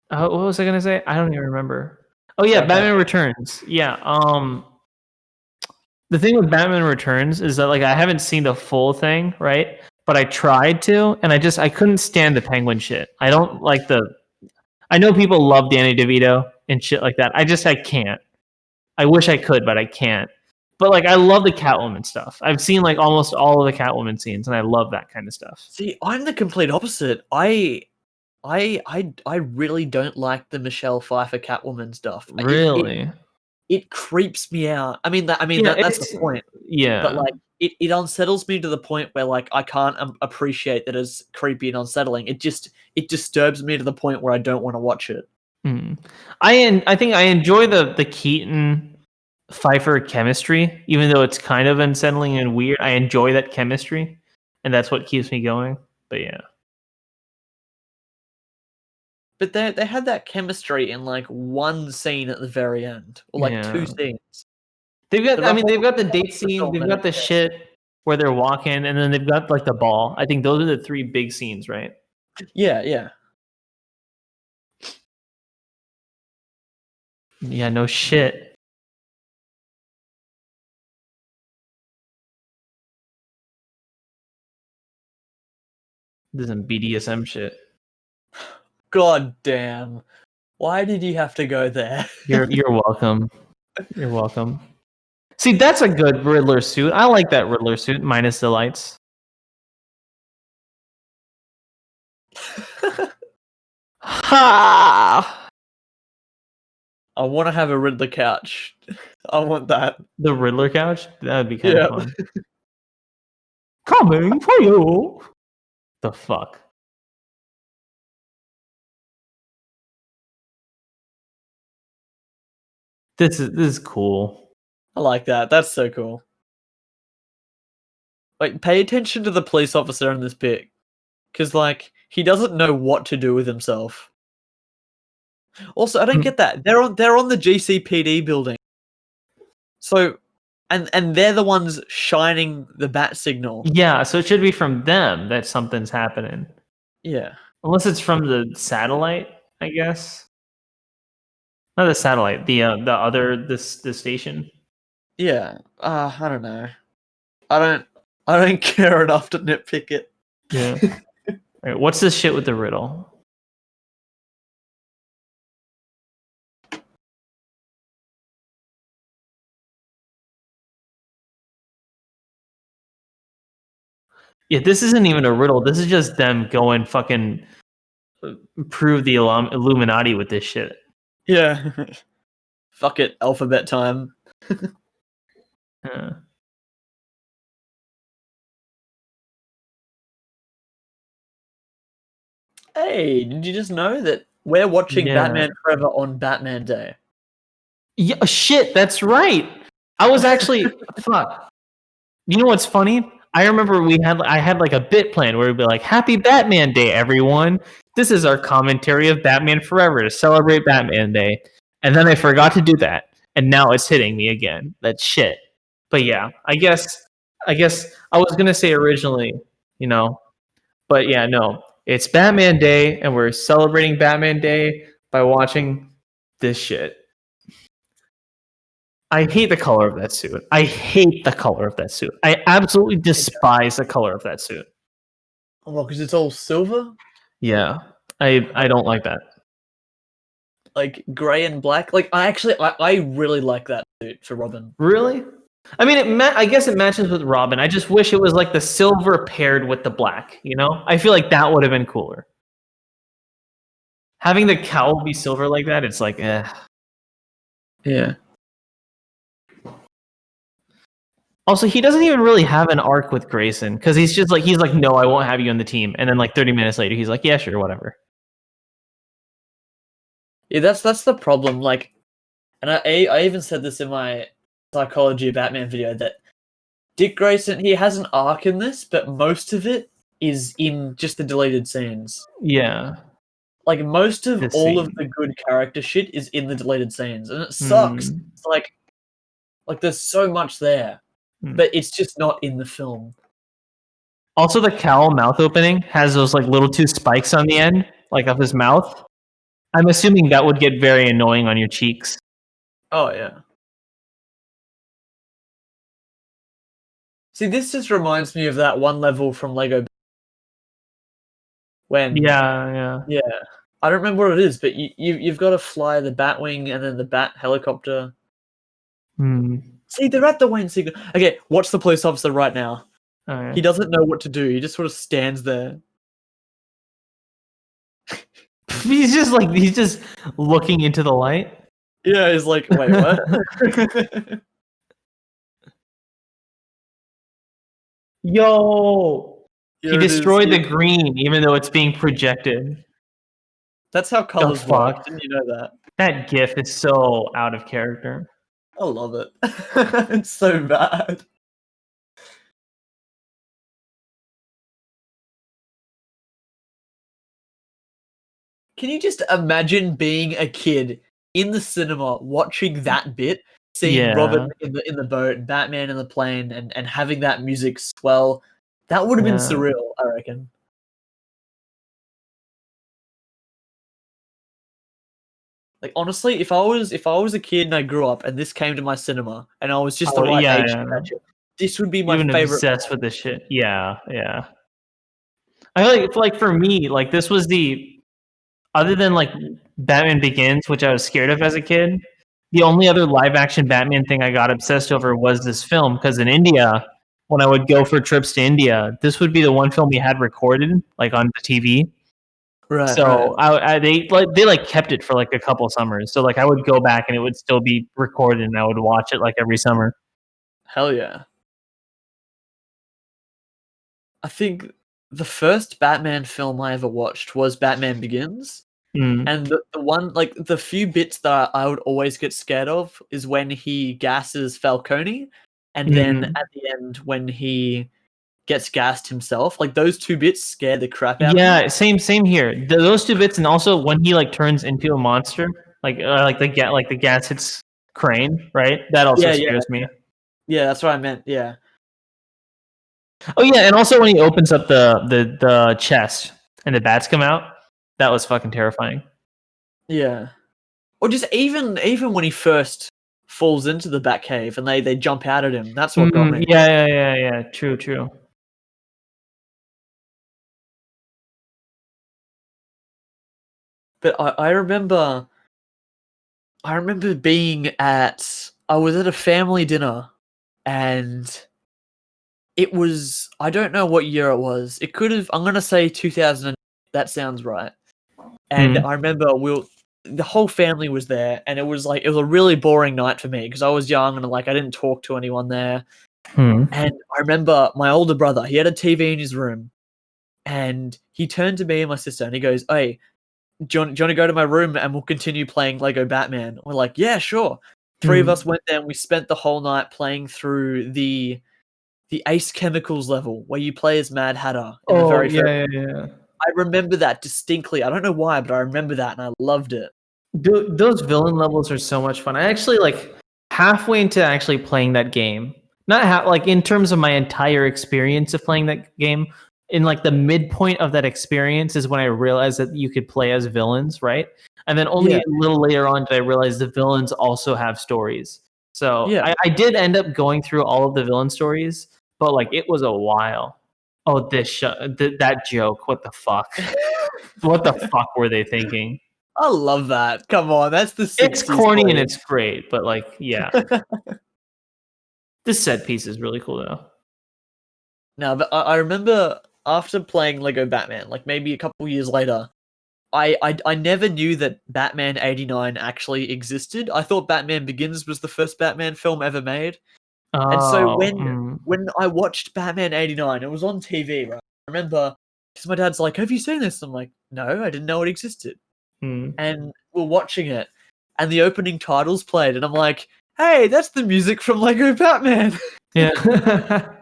What was I gonna say? I don't even remember. Oh yeah, okay. Batman Returns. Yeah. The thing with Batman Returns is that I haven't seen the full thing, right? But I tried to, and I couldn't stand the Penguin shit. I don't like I know people love Danny DeVito and shit like that. I can't. I wish I could, but I can't. But like, I love the Catwoman stuff. I've seen like almost all of the Catwoman scenes, and I love that kind of stuff. See, I'm the complete opposite. I really don't like the Michelle Pfeiffer Catwoman stuff. Really? It creeps me out. I mean, that's the point. Yeah. But like, it unsettles me to the point where like I can't appreciate that as creepy and unsettling. It disturbs me to the point where I don't want to watch it. I think I enjoy the Keaton Pfeiffer chemistry, even though it's kind of unsettling and weird. I enjoy that chemistry, and that's what keeps me going. But yeah. But they had that chemistry in like one scene at the very end, or like two scenes. They've got the date scene, they've got the shit where they're walking, and then they've got like the ball. I think those are the three big scenes, right? Yeah, yeah. Yeah, no shit. This is some BDSM shit. God damn. Why did you have to go there? You're welcome. You're welcome. See, that's a good Riddler suit. I like that Riddler suit, minus the lights. Ha! I want to have a Riddler couch. I want that. The Riddler couch? That would be kind of fun. Coming for you. The fuck? This is cool. I like that. That's so cool. Like, pay attention to the police officer in this pic. Because, like, he doesn't know what to do with himself. Also, I don't get that. They're on the GCPD building. So, and they're the ones shining the bat signal. Yeah, so it should be from them that something's happening. Yeah. Unless it's from the satellite, I guess. Not the satellite, the station. Yeah. I don't know. I don't care enough to nitpick it. Yeah. Alright, what's this shit with the riddle? Yeah, this isn't even a riddle. This is just them going fucking prove the Illuminati with this shit. Yeah. Fuck it, alphabet time. Yeah. Hey, did you just know that we're watching Batman Forever on Batman Day? Yeah, shit, that's right. I was actually fuck. You know what's funny? I remember I had like a bit plan where we'd be like, "Happy Batman Day, everyone! This is our commentary of Batman Forever to celebrate Batman Day." And then I forgot to do that, and now it's hitting me again. That shit. But yeah, I guess I was gonna say originally, but yeah, no. It's Batman Day, and we're celebrating Batman Day by watching this shit. I hate the color of that suit. I hate the color of that suit. I absolutely despise the color of that suit. Oh, because it's all silver? Yeah. I don't like that. Like gray and black? Like I really like that suit for Robin. Really? I mean, I guess it matches with Robin. I just wish it was like the silver paired with the black, I feel like that would have been cooler. Having the cowl be silver like that, it's like, eh. Yeah. Also, he doesn't even really have an arc with Grayson because he's like, no, I won't have you on the team. And then like 30 minutes later, he's like, yeah, sure, whatever. Yeah, that's the problem. Like, and I even said this in my Psychology of Batman video that Dick Grayson, he has an arc in this, but most of it is in just the deleted scenes. Yeah. Like, most of all of the good character shit is in the deleted scenes, and it sucks. It's like there's so much there, but it's just not in the film. Also, the cowl mouth opening has those like little two spikes on the end, like of his mouth. I'm assuming that would get very annoying on your cheeks. Oh, yeah. See, this just reminds me of that one level from Lego. When yeah, I don't remember what it is, but you've got to fly the Batwing and then the Bat helicopter. See, they're at the Wayne sequence. Okay, watch the police officer right now. Right. He doesn't know what to do. He just sort of stands there. He's just looking into the light. Yeah, he's like, wait, what? Yo, Here he it is. destroyed the green, even though it's being projected. That's how colors fuck? work. Didn't you know that? That GIF is so out of character. I love it. It's so bad. Can you just imagine being a kid in the cinema watching that bit, seeing Robin in the boat, Batman in the plane, and having that music swell? That would have been surreal, I reckon. Like honestly, if I was a kid and I grew up and this came to my cinema and I was just the right age to catch it, this would be my favorite. Obsessed with this shit. Yeah. I feel like for me, like this was other than like Batman Begins, which I was scared of as a kid, the only other live action Batman thing I got obsessed over was this film. Because in India, when I would go for trips to India, this would be the one film we had recorded, like on the TV. Right. So they kept it for like a couple summers. So like I would go back and it would still be recorded, and I would watch it like every summer. Hell yeah! I think the first Batman film I ever watched was Batman Begins. And the one, like, the few bits that I would always get scared of is when he gasses Falcone, and then at the end when he gets gassed himself. Like, those two bits scare the crap out of me. Yeah, same here. Those two bits, and also when he like turns into a monster, like the gas hits Crane, right? That also scares me. Yeah, that's what I meant. Yeah. Oh yeah, and also when he opens up the chest and the bats come out, that was fucking terrifying. Yeah. Or just even when he first falls into the Batcave and they jump out at him. That's what got me. Yeah. True. But I remember being I was at a family dinner, and it was, I don't know what year it was. It could have, I'm going to say 2000. That sounds right. And I remember the whole family was there, and it was a really boring night for me because I was young and like I didn't talk to anyone there. And I remember my older brother, he had a TV in his room, and he turned to me and my sister and he goes, "Hey, do you want to go to my room and we'll continue playing Lego Batman?" We're like, "Yeah, sure." Three of us went there and we spent the whole night playing through the Ace Chemicals level where you play as Mad Hatter in the very first. Yeah. I remember that distinctly. I don't know why, but I remember that and I loved it. Those villain levels are so much fun. I actually like halfway into actually playing that game. Not like in terms of my entire experience of playing that game. In like the midpoint of that experience is when I realized that you could play as villains, right? And then only a little later on did I realize the villains also have stories. So I did end up going through all of the villain stories, but like it was a while. Oh, that joke! What the fuck? What the fuck were they thinking? I love that. Come on, that's the 60s. It's corny and it's great, but like, yeah. This set piece is really cool though. No, but I remember after playing Lego Batman, like maybe a couple years later, I never knew that Batman 89 actually existed. I thought Batman Begins was the first Batman film ever made. And so when I watched Batman 89, it was on TV, right? I remember because my dad's like, "Have you seen this?" I'm like, "No, I didn't know it existed." And we're watching it, and the opening titles played, and I'm like, "Hey, that's the music from Lego Batman." Yeah.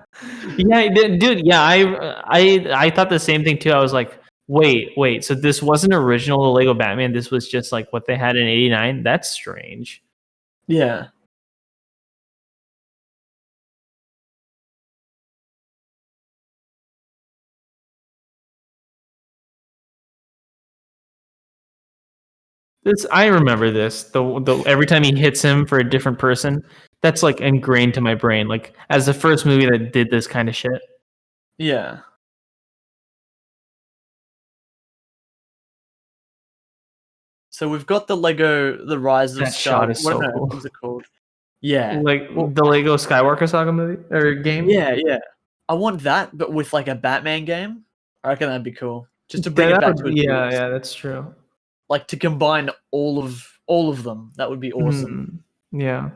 Yeah, dude. Yeah, I thought the same thing too. I was like, wait. So this wasn't original Lego Batman. This was just like what they had in '89. That's strange. Yeah. I remember this. The every time he hits him for a different person, that's like ingrained to my brain. Like as the first movie that did this kind of shit. Yeah. So we've got the Rise of That shot is so cool. What's it called? Yeah, Like the Lego Skywalker Saga movie or game. yeah. I want that, but with like a Batman game. I reckon that'd be cool. Just to bring it back to its roots. Yeah, that's true. Like to combine all of them. That would be awesome. Yeah.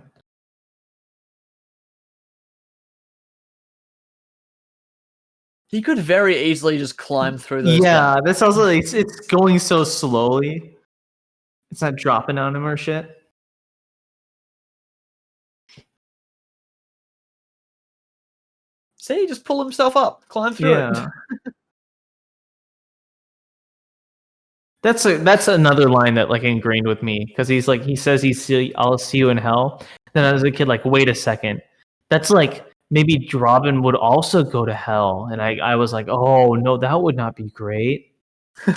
He could very easily just climb through those. Yeah, that's also it's going so slowly. It's not dropping on him or shit. See, just pull himself up, climb through it. That's another line that like ingrained with me because he says I'll see you in hell. Then as a kid, like, wait a second, that's like maybe Robin would also go to hell, and I was like, oh no, that would not be great.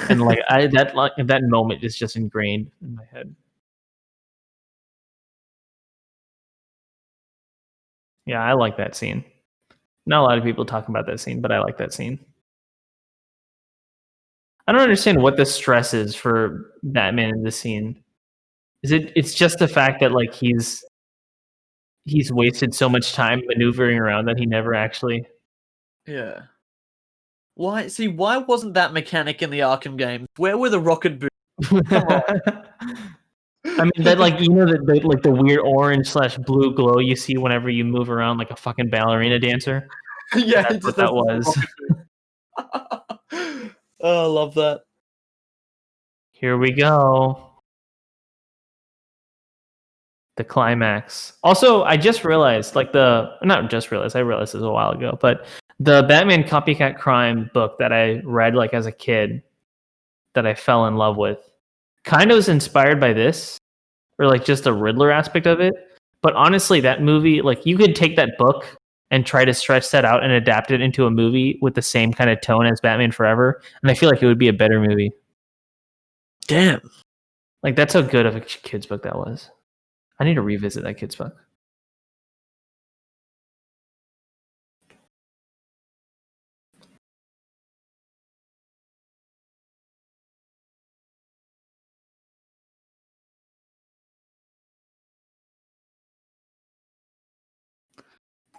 And like that moment is just ingrained in my head. Yeah, I like that scene. Not a lot of people talk about that scene, but I like that scene. I don't understand what the stress is for Batman in this scene. It's just the fact that like he's wasted so much time maneuvering around that he never actually. Yeah. Why wasn't that mechanic in the Arkham games? Where were the rocket boots? Come on. I mean that like like the weird orange/blue glow you see whenever you move around like a fucking ballerina dancer. Yeah, that's what that was. Oh, I love that. Here we go. The climax. Also, I just realized, I realized this a while ago, but the Batman Copycat Crime book that I read like as a kid that I fell in love with kind of was inspired by this, or like just the Riddler aspect of it. But honestly, that movie, like you could take that book and try to stretch that out and adapt it into a movie with the same kind of tone as Batman Forever, and I feel like it would be a better movie. Damn. Like that's how good of a kid's book that was. I need to revisit that kid's book.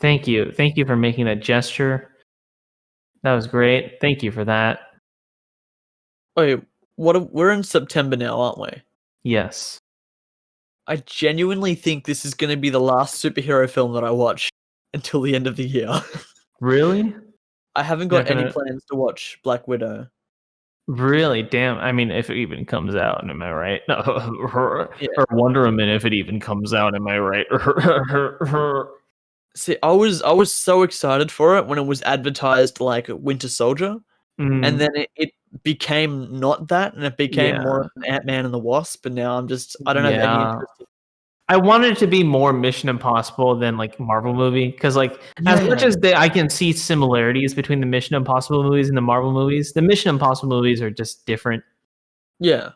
Thank you. Thank you for making that gesture. That was great. Thank you for that. Wait, we're in September now, aren't we? Yes. I genuinely think this is going to be the last superhero film that I watch until the end of the year. Really? I haven't got any plans to watch Black Widow. Really? Damn. I mean, if it even comes out, am I right? Or Wonder Woman, if it even comes out, am I right? See, I was so excited for it when it was advertised like Winter Soldier, and then it became not that, and it became more of an Ant-Man and the Wasp, and now I don't have any interest in. I wanted it to be more Mission Impossible than like Marvel movie, because like as much as I can see similarities between the Mission Impossible movies and the Marvel movies, the Mission Impossible movies are just different. Yeah.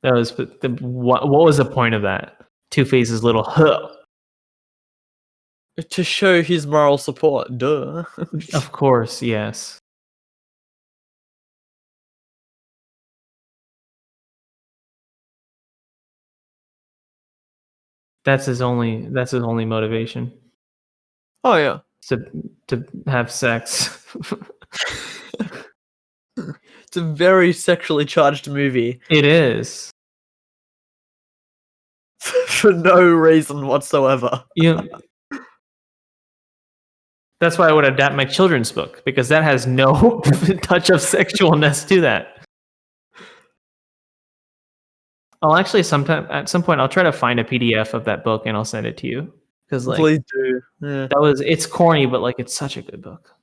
That was what was the point of that? Two-Face's little huh. To show his moral support, duh. Of course, yes. That's his only motivation. Oh yeah. To have sex. It's a very sexually charged movie. It is. For no reason whatsoever. Yeah. That's why I would adapt my children's book, because that has no touch of sexualness to that. I'll actually at some point I'll try to find a PDF of that book and I'll send it to you. Because like, please do. Yeah. It's corny, but like it's such a good book.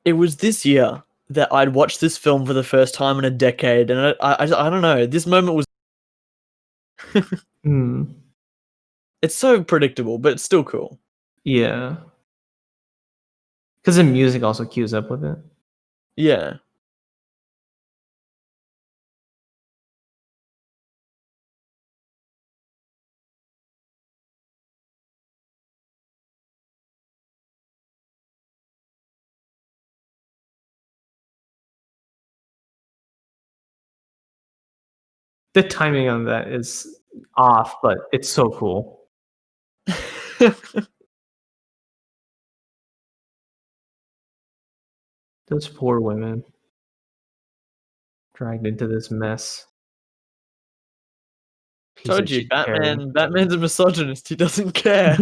It was this year that I'd watched this film for the first time in a decade, and I don't know. This moment was It's so predictable, but it's still cool. Yeah. Because the music also cues up with it. Yeah. The timing on that is off, but it's so cool. Those poor women dragged into this mess. Piece Told of you, shit Carrie. Batman's a misogynist. He doesn't care.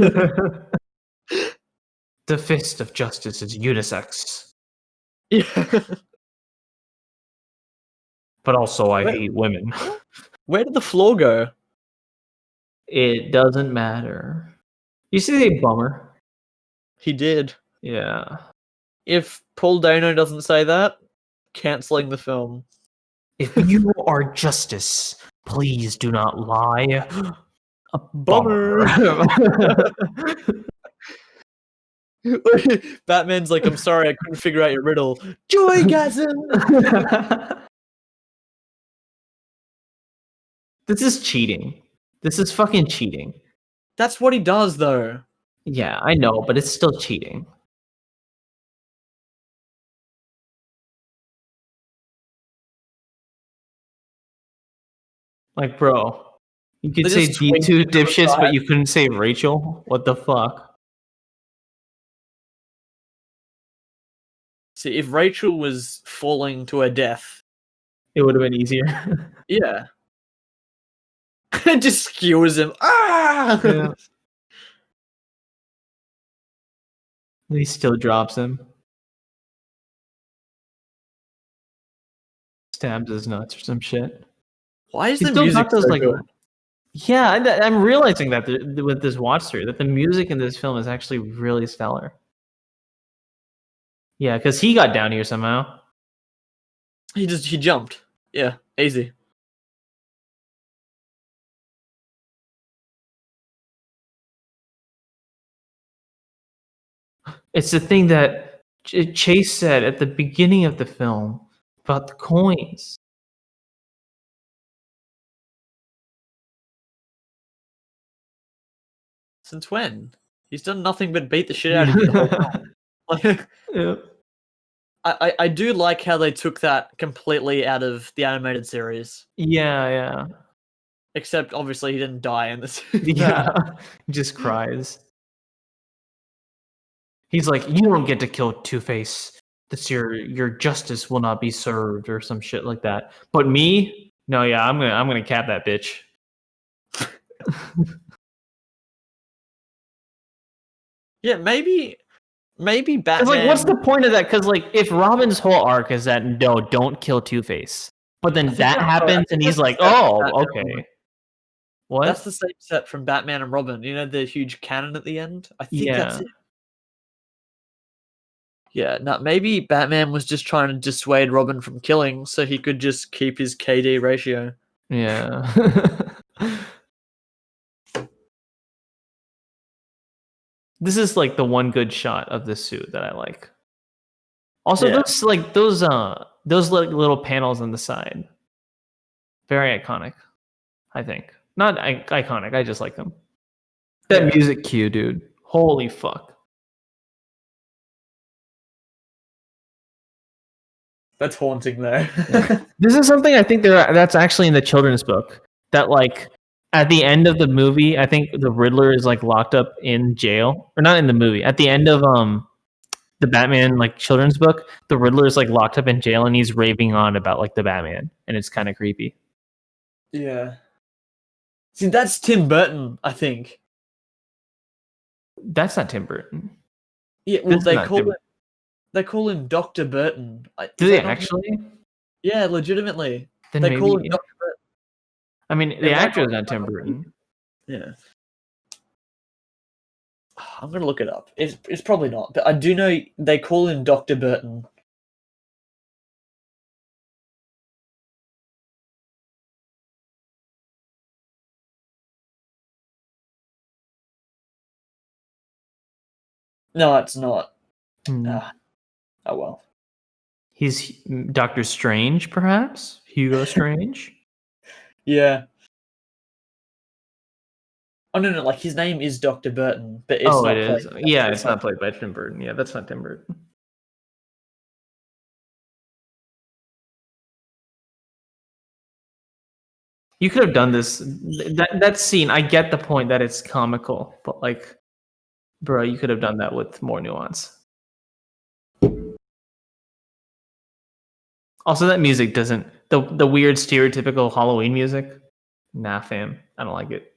The fist of justice is unisex. Yeah. But also I hate women. Where did the floor go? It doesn't matter. You see the bummer? He did. Yeah. If Paul Dano doesn't say that, canceling the film. If you are justice, please do not lie. A Bummer. bummer. Batman's like, I'm sorry, I couldn't figure out your riddle. Joygasm! This is cheating. This is fucking cheating. That's what he does, though. Yeah, I know, but it's still cheating. Like, bro, you could They say just swing D2 to the dipshits, side. but you couldn't say Rachel? What the fuck? See, if Rachel was falling to her death, It would have been easier. yeah. It just skewers him. Ah! Yeah. He still drops him. Stabs his nuts or some shit. Why is He the still music got those so like. good? Yeah, I'm realizing that with this watch through that the music in this film is actually really stellar. Yeah, because he got down here somehow. He jumped. Yeah, easy. It's the thing that Chase said at the beginning of the film about the coins. Since when? He's done nothing but beat the shit out of you the whole time. Like, Yeah. I do like how they took that completely out of the animated series. Yeah. Except obviously he didn't die in this. Yeah. He just cries. He's like, you don't get to kill Two-Face. That's your justice will not be served or some shit like that. But me? No, yeah, I'm gonna cap that bitch. Yeah, maybe Batman. It's like, what's the point of that? Because like, if Robin's whole arc is that no, don't kill Two-Face, but then that happens, and he's like, oh, okay. What? That's the same set from Batman and Robin. You know the huge cannon at the end? I think that's it. Yeah, no, maybe Batman was just trying to dissuade Robin from killing so he could just keep his KD ratio. Yeah. This is like the one good shot of this suit that I like. Also, those little panels on the side, very iconic. I think not iconic. I just like them. That music cue, dude. Holy fuck. That's haunting, though. This is something I think that's actually in the children's book. That like at the end of the movie, I think the Riddler is like locked up in jail, or not in the movie. At the end of the Batman like children's book, the Riddler is like locked up in jail and he's raving on about like the Batman, and it's kind of creepy. Yeah. See, that's Tim Burton, I think. That's not Tim Burton. Yeah, well, they call him Dr. Burton. Do they actually? Yeah, legitimately. Then they maybe, call him Dr. Burton. I mean, the actor is not Tim Burton. Yeah. I'm gonna look it up. It's probably not, but I do know they call him Dr. Burton. No, it's not. Hmm. Oh well. He's Doctor Strange, perhaps? Hugo Strange? Yeah. Oh no, like his name is Dr. Burton, but it's not it played. is. Yeah, it's not played by Tim Burton. Yeah, that's not Tim Burton. You could have done this. That scene, I get the point that it's comical, but like, bro, you could have done that with more nuance. Also, that music doesn't the weird stereotypical Halloween music. Nah, fam, I don't like it.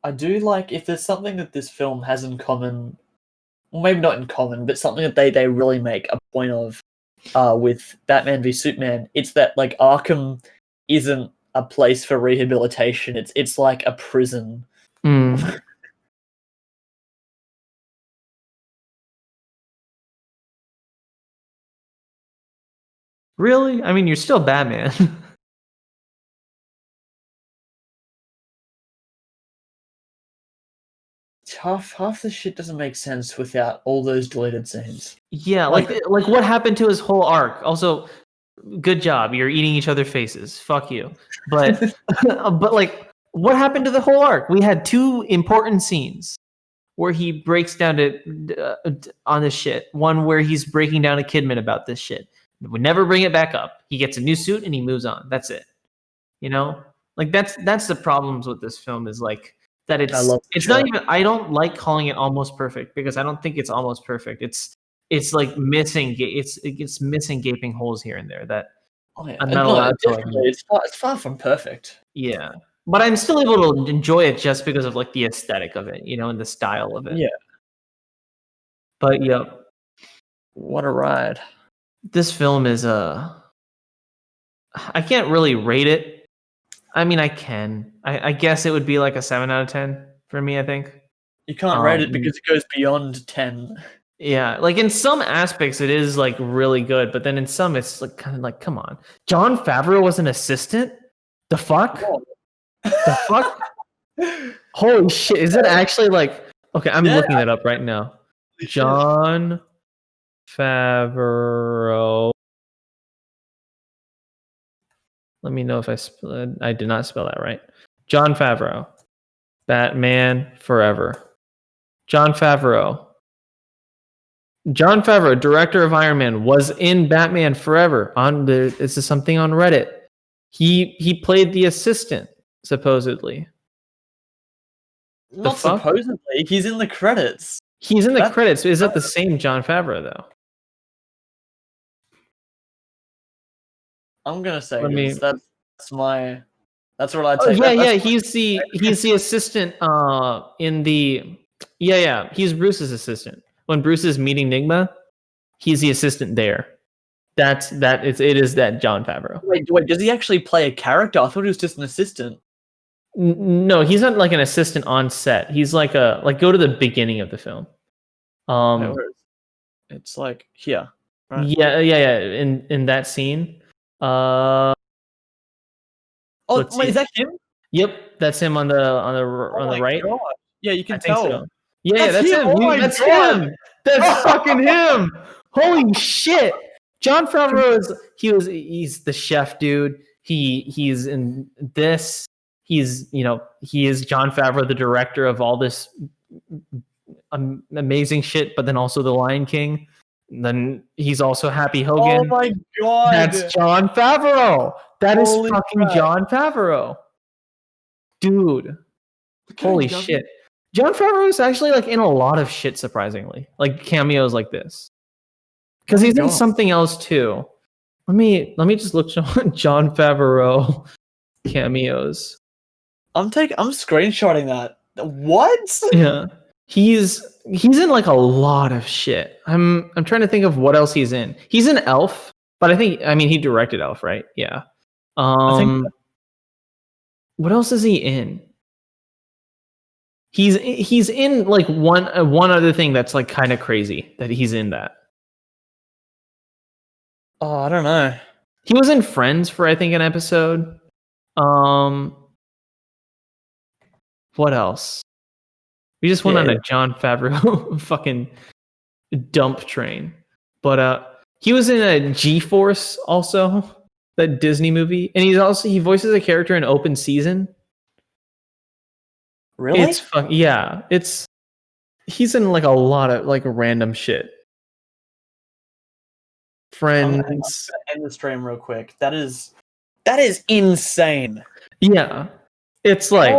I do like if there's something that this film has in common, well, maybe not in common, but something that they really make a point of with Batman v Superman. It's that like Arkham isn't a place for rehabilitation. It's like a prison. Mm. Really? I mean, you're still Batman. Half the shit doesn't make sense without all those deleted scenes. Yeah, like what happened to his whole arc? Also, good job. You're eating each other's faces. Fuck you. But but like what happened to the whole arc? We had two important scenes where he breaks down on this shit. One where he's breaking down to Kidman about this shit. We never bring it back up. He gets a new suit and he moves on. That's it. You know? Like that's the problems with this film is like that it's not even I don't like calling it almost perfect because I don't think it's almost perfect. It's like missing it's missing gaping holes here and there that I'm not allowed to like, it's far from perfect. Yeah. But I'm still able to enjoy it just because of like the aesthetic of it, you know, and the style of it. Yeah. But yeah. What a ride. This film is I can't really rate it. I mean, I can. I guess it would be like a 7 out of 10 for me, I think. You can't rate it because it goes beyond 10. Yeah, like in some aspects it is like really good, but then in some it's like kind of like, come on. Jon Favreau was an assistant? The fuck? Whoa. The fuck? Holy shit, is it actually like okay, I'm looking that up right now. Jon Favreau. Let me know if I did not spell that right. Jon Favreau. Batman Forever. Jon Favreau, director of Iron Man, was in Batman Forever. This is something on Reddit. He played the assistant, supposedly. Not supposedly. He's in the credits. He's in the credits. Is that the same Jon Favreau though? I'm gonna say that's what I'd say. Yeah. He's the assistant in the he's Bruce's assistant. When Bruce is meeting Nigma, he's the assistant there. It is that Jon Favreau. Wait, does he actually play a character? I thought he was just an assistant. No, he's not like an assistant on set. He's like go to the beginning of the film. It's like here. Right? Yeah. In that scene. Oh, wait, is that him? Yep, that's him on the right. God. Yeah, you can tell. So. Yeah, that's him. Oh that's him. That's fucking him. Holy shit. Jon Favreau he's the chef dude. He's in this. He is Jon Favreau, the director of all this amazing shit, but then also The Lion King. And then he's also Happy Hogan. Oh my god. That's Jon Favreau. That is fucking Jon Favreau. Dude. Holy shit. Jon Favreau is actually like in a lot of shit, surprisingly. Like cameos like this. Because he's in something else too. Let me just look Jon Favreau cameos. I'm screenshotting that. What? Yeah. He's in like a lot of shit. I'm trying to think of what else he's in. He's in Elf, but I mean he directed Elf, right? Yeah. I think what else is he in? He's in like one other thing that's like kind of crazy that he's in that. Oh, I don't know. He was in Friends for I think an episode. What else? We just went on a Jon Favreau fucking dump train. But he was in a G-Force also, that Disney movie, and he voices a character in Open Season. Really? It's yeah. He's in like a lot of like random shit. Friends. I'm gonna end the stream real quick. That is insane. Yeah, it's like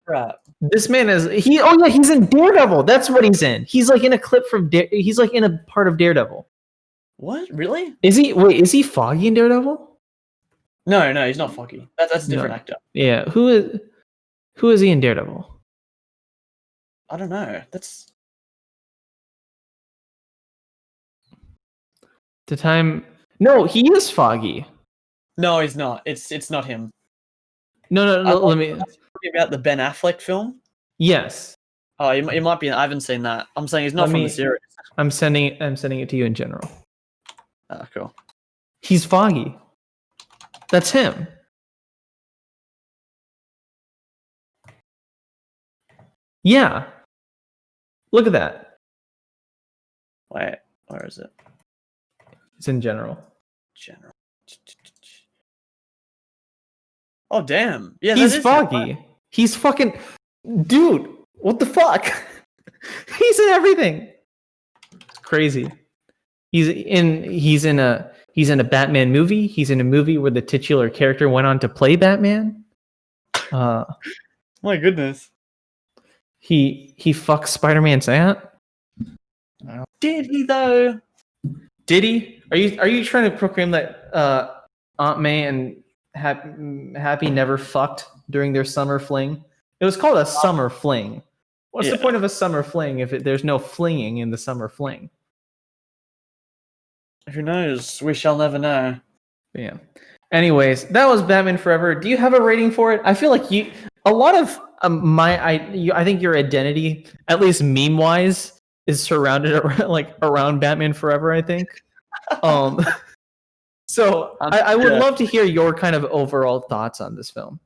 crap. This man he's in Daredevil. That's what he's in. He's like in a clip from he's like in a part of Daredevil. What? Really? Is he Foggy in Daredevil? No, he's not Foggy. That's a different actor. Yeah, who is he in Daredevil? I don't know. That's the time. No, he is Foggy. No, he's not. It's not him. No. Let me. Talking about the Ben Affleck film. Yes. Oh, it might be. I haven't seen that. I'm saying he's not from the series. I'm sending it to you in general. Oh, cool. He's Foggy. That's him. Yeah. Look at that. Wait, where is it? It's in general. Oh, damn. Yeah, he's Foggy. He's fucking... Dude, what the fuck? He's in everything. It's crazy. He's in a Batman movie. He's in a movie where the titular character went on to play Batman. My goodness. He fucks Spider-Man's aunt. Did he though? Did he? Are you trying to proclaim that Aunt May and Happy never fucked during their summer fling? It was called a summer fling. What's the point of a summer fling if there's no flinging in the summer fling? Who knows? We shall never know. Yeah. Anyways, that was Batman Forever. Do you have a rating for it? I feel like a lot of I think your identity, at least meme-wise, is surrounded around Batman Forever, I think. So I would love to hear your kind of overall thoughts on this film.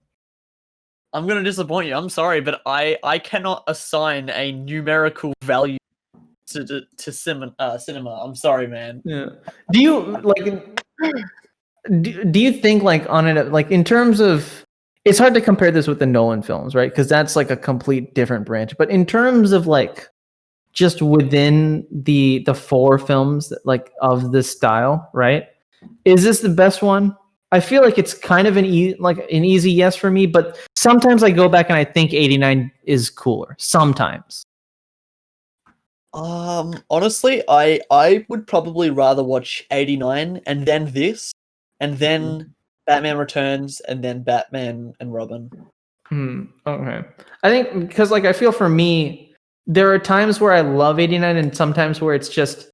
I'm going to disappoint you. I'm sorry, but I cannot assign a numerical value to cinema. I'm sorry, man. Yeah. Do you do you think on it in terms of, it's hard to compare this with the Nolan films, right? Because that's a complete different branch. But in terms of just within the four films of this style, right? Is this the best one? I feel like it's kind of an easy yes for me, but sometimes I go back and I think 89 is cooler. Sometimes. Honestly, I would probably rather watch 89 and then this, and then Batman Returns, and then Batman and Robin. Okay. I think because I feel for me, there are times where I love 89 and sometimes where it's just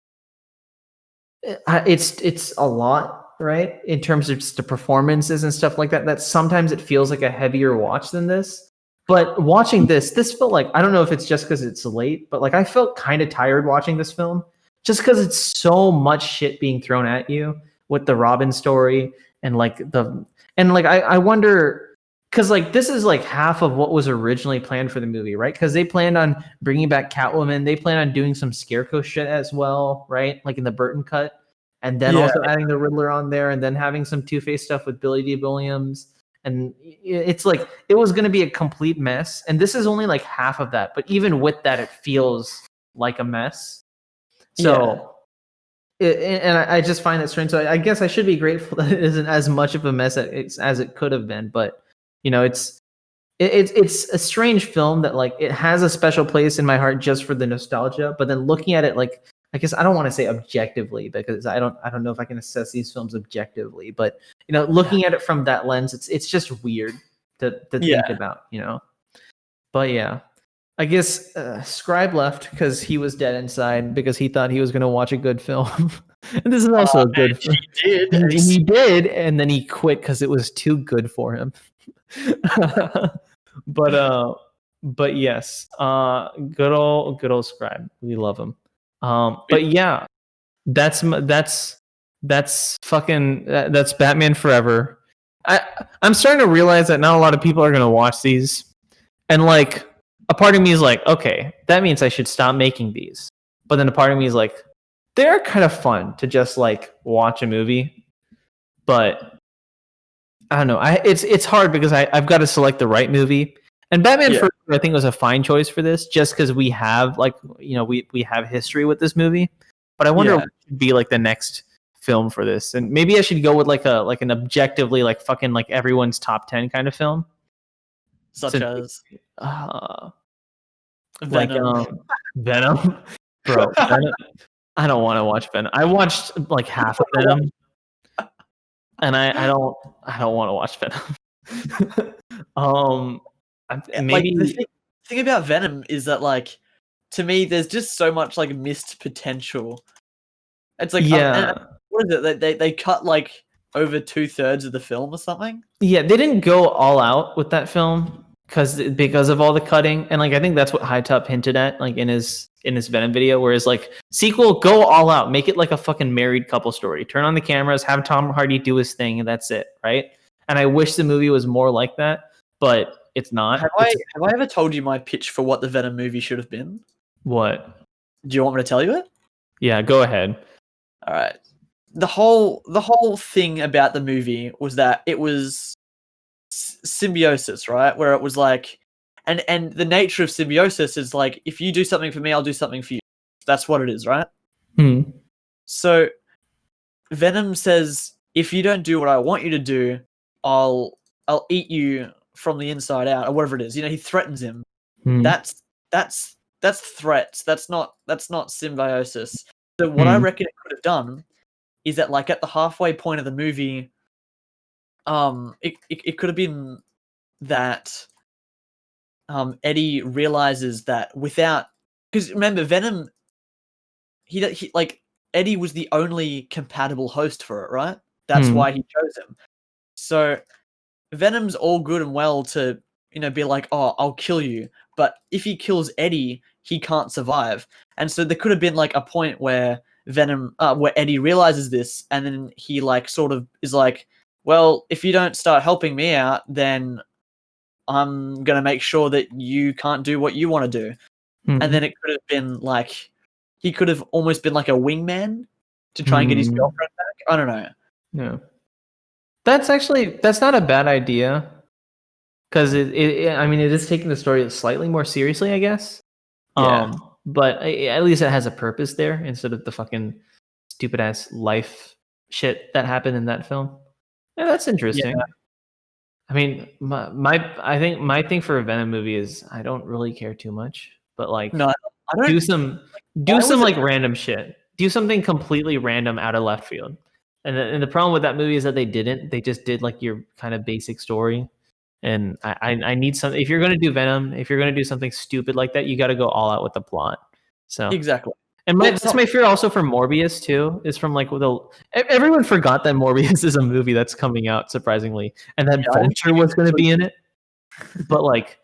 it's a lot, right? In terms of just the performances and stuff like that, that sometimes it feels like a heavier watch than this. But watching this felt I don't know if it's just because it's late, but I felt kind of tired watching this film just because it's so much shit being thrown at you with the Robin story and I wonder, because this is half of what was originally planned for the movie, right? Because they planned on bringing back Catwoman, they planned on doing some Scarecrow shit as well, right? In the Burton cut, and then also adding the Riddler on there, and then having some Two-Face stuff with Billy D. Williams. And it's it was going to be a complete mess, and this is only half of that. But even with that, it feels like a mess. So. And I just find it strange. So I guess I should be grateful that it isn't as much of a mess as it could have been. But it's a strange film that it has a special place in my heart just for the nostalgia. But then looking at it I guess I don't want to say objectively, because I don't know if I can assess these films objectively. But looking at it from that lens, it's just weird to think about. But yeah. I guess Scribe left because he was dead inside because he thought he was going to watch a good film. And this is also a good film. He did, and then he quit because it was too good for him. But yes, good old Scribe. We love him. But yeah, that's Batman Forever. I'm starting to realize that not a lot of people are going to watch these, and a part of me is like, okay, that means I should stop making these. But then a part of me is like, they're kind of fun to just like watch a movie. But I don't know. It's hard because I've got to select the right movie. And Batman Forever, I think, was a fine choice for this, just because we have we have history with this movie. But I wonder what should be like the next film for this, and maybe I should go with like an objectively like fucking like everyone's top 10 kind of film, such as Venom. Like Venom, bro. Venom. I don't want to watch Venom. I watched like half of Venom, and I don't want to watch Venom. Maybe like, the thing about Venom is that, like, to me, there's just so much like missed potential. It's like, what is it? They cut like over 2/3 of the film or something. Yeah, they didn't go all out with that film because of all the cutting, and like I think that's what High Top hinted at, like in his Venom video, whereas like sequel, go all out, make it like a fucking married couple story, turn on the cameras, have Tom Hardy do his thing, and that's it, right? And I wish the movie was more like that, but it's not. Have I ever told you my pitch for what the Venom movie should have been? What? Do you want me to tell you it? Yeah, go ahead. All right. The whole thing about the movie was that it was symbiosis, right? Where it was like, and the nature of symbiosis is like, if you do something for me, I'll do something for you. That's what it is, right? So Venom says, if you don't do what I want you to do, I'll eat you from the inside out, or whatever it is. You know, he threatens him. That's threats. That's not symbiosis. So what I reckon it could have done is that, like, at the halfway point of the movie, it could have been that Eddie realizes that because remember, Venom, he like, Eddie was the only compatible host for it, right? That's why he chose him. So Venom's all good and well to, be like, oh, I'll kill you, but if he kills Eddie, he can't survive. And so there could have been like a point where where Eddie realizes this, and then he like sort of is like, well, if you don't start helping me out, then I'm gonna make sure that you can't do what you want to do. And then it could have been like, he could have almost been like a wingman to try and get his girlfriend back. I don't know. No. That's not a bad idea, because it is taking the story slightly more seriously, I guess. Yeah. But at least it has a purpose there instead of the fucking stupid ass life shit that happened in that film. Yeah, that's interesting. Yeah. I mean, I think my thing for a Venom movie is I don't really care too much, but like, no, I don't, do some like random shit. Do something completely random out of left field. And the problem with that movie is that they just did like your kind of basic story. And I need something. If you're going to do Venom, if you're going to do something stupid like that, you got to go all out with the plot. So exactly. And that's my fear also for Morbius too, is from like everyone forgot that Morbius is a movie that's coming out, surprisingly, and that Vulture was going to be in it. But like,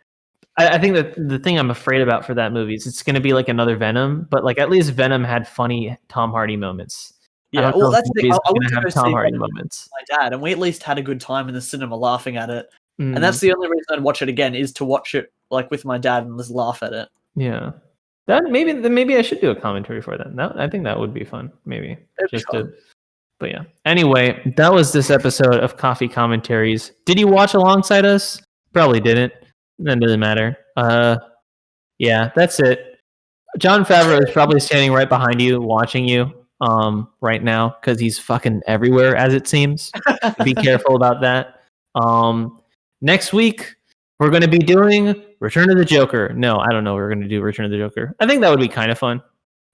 I think that the thing I'm afraid about for that movie is it's going to be like another Venom, but like at least Venom had funny Tom Hardy moments. Yeah, well, that's the thing. I went to have go Tom see Hardy Venom moments. with my dad, and we at least had a good time in the cinema laughing at it. And that's the only reason I'd watch it again, is to watch it like with my dad and just laugh at it. Yeah, that maybe I should do a commentary for that. I think that would be fun. Maybe but yeah. Anyway, that was this episode of Coffee Commentaries. Did you watch alongside us? Probably didn't. That doesn't matter. Yeah, that's it. Jon Favreau is probably standing right behind you, watching you right now, because he's fucking everywhere, as it seems. Be careful about that. Next week, we're going to be doing Return of the Joker. No, I don't know. We're going to do Return of the Joker. I think that would be kind of fun.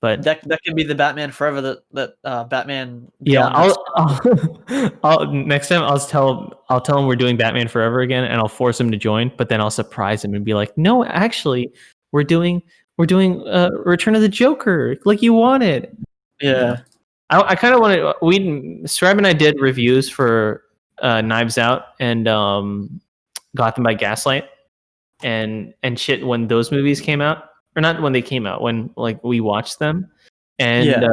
But that could be the Batman Forever that Batman. Yeah, I'll next time I'll tell him we're doing Batman Forever again, and I'll force him to join. But then I'll surprise him and be like, no, actually, we're doing Return of the Joker, like you wanted. Yeah, I kind of wanted. Scribe and I did reviews for Knives Out and Gotham by Gaslight and shit when those movies came out, or not when they came out, when like we watched them. And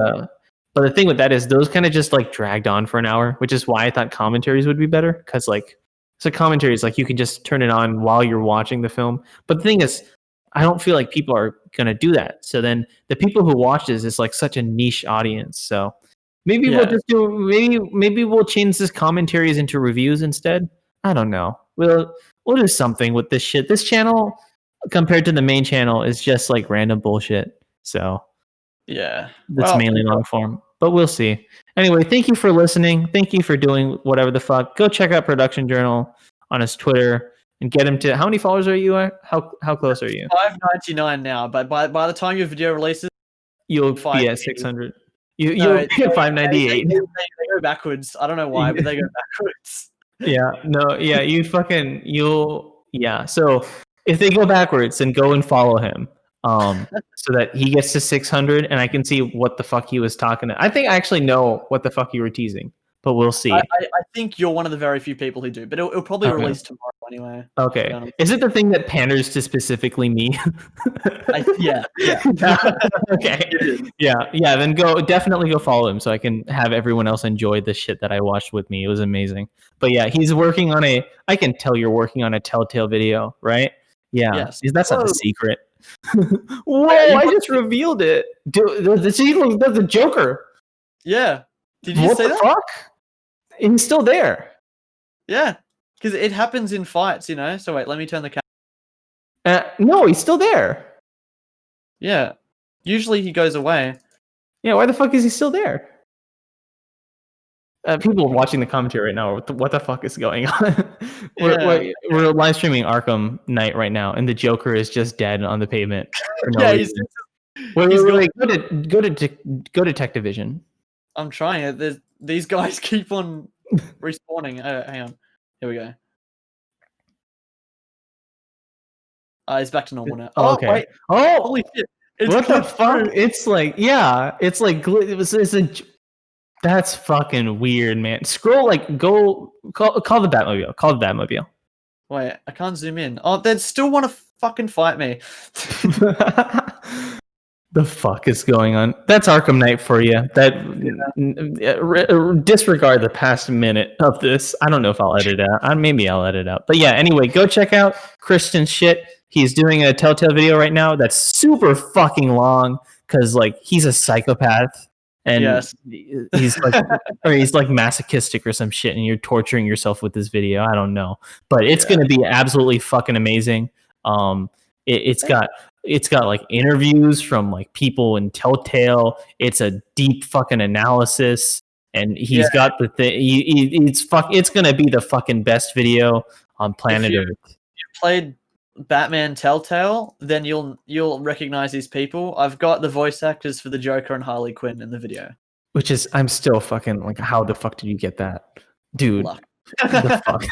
but the thing with that is those kind of just like dragged on for an hour, which is why I thought commentaries would be better, because like, so commentaries, like you can just turn it on while you're watching the film. But the thing is, I don't feel like people are gonna do that. So then the people who watch this is like such a niche audience. So maybe we'll just do maybe we'll change this commentaries into reviews instead. I don't know. We'll do something with this shit. This channel compared to the main channel is just like random bullshit. So yeah, that's mainly long form. But we'll see. Anyway, thank you for listening. Thank you for doing whatever the fuck. Go check out Production Journal on his Twitter and get him to how many followers are you at? How close are you? 599 now, but by the time your video releases, you'll be at 600. You'll be at 598. They go backwards. I don't know why, but they go backwards. So if they go backwards, then go and follow him. So that he gets to 600 and I can see what the fuck he was talking to. I think I actually know what the fuck you were teasing, but we'll see. I think you're one of the very few people who do, but it'll probably release tomorrow anyway. Okay. Is it the thing that panders to specifically me? Yeah. Okay. Yeah. Then definitely go follow him so I can have everyone else enjoy the shit that I watched with me. It was amazing. But yeah, he's working on I can tell you're working on a Telltale video, right? Yeah. Yes. That's not a secret. Whoa! I just revealed it. Dude, that's the Joker. Yeah. Did you say that? What the fuck? He's still there. Yeah, because it happens in fights, So wait, let me turn the camera. No, he's still there. Yeah. Usually he goes away. Yeah. Why the fuck is he still there? People watching the commentary right now. What the fuck is going on? We're live streaming Arkham Knight right now, and the Joker is just dead on the pavement. For no reason. Go to Tech Division. I'm trying it. These guys keep on respawning. Hang on. Here we go. It's back to normal now. Oh, okay. Wait. Oh, holy shit! What the fuck? It's like that's fucking weird, man. Scroll, go call the Batmobile. Call the Batmobile. Wait, I can't zoom in. Oh, they still want to fucking fight me. The fuck is going on? That's Arkham Knight for you. Disregard the past minute of this. I don't know if I'll edit it out. Maybe I'll edit it out. But yeah, anyway, go check out Christian's shit. He's doing a Telltale video right now that's super fucking long because he's a psychopath. And he's like masochistic or some shit, and you're torturing yourself with this video. I don't know, but it's gonna be absolutely fucking amazing. It's got interviews from people in Telltale. It's a deep fucking analysis, and he's got the thing. It's gonna be the fucking best video on planet Earth. If you played Batman Telltale, then you'll recognize these people. I've got the voice actors for the Joker and Harley Quinn in the video. Which is, I'm still fucking how the fuck did you get that, dude? The fuck.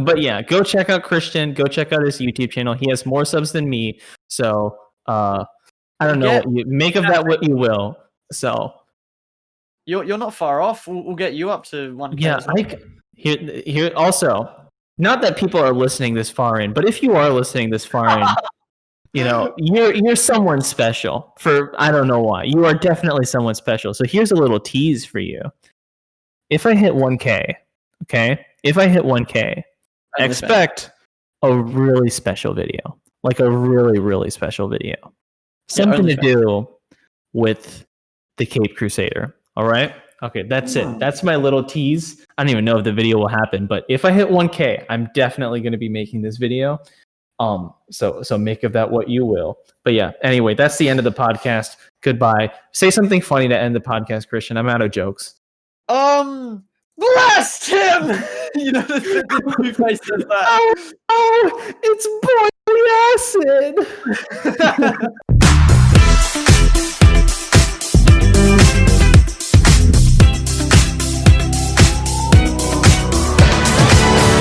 But yeah, go check out Christian. Go check out his YouTube channel. He has more subs than me, so I don't know. Make of that what you will. So you're not far off. We'll get you up to 1K. Yeah, here also. Not that people are listening this far in, but if you are listening this far in, you're someone special. I don't know why. You are definitely someone special. So here's a little tease for you. If I hit 1K, okay? If I hit 1K, expect a really special video. A really, really special video. Something to do with the Cape Crusader. All right? Okay, that's it. That's my little tease. I don't even know if the video will happen, but if I hit 1K, I'm definitely going to be making this video. So make of that what you will. But yeah, anyway, that's the end of the podcast. Goodbye. Say something funny to end the podcast, Christian. I'm out of jokes. Blast him! The new face says that. Oh, it's boiling acid.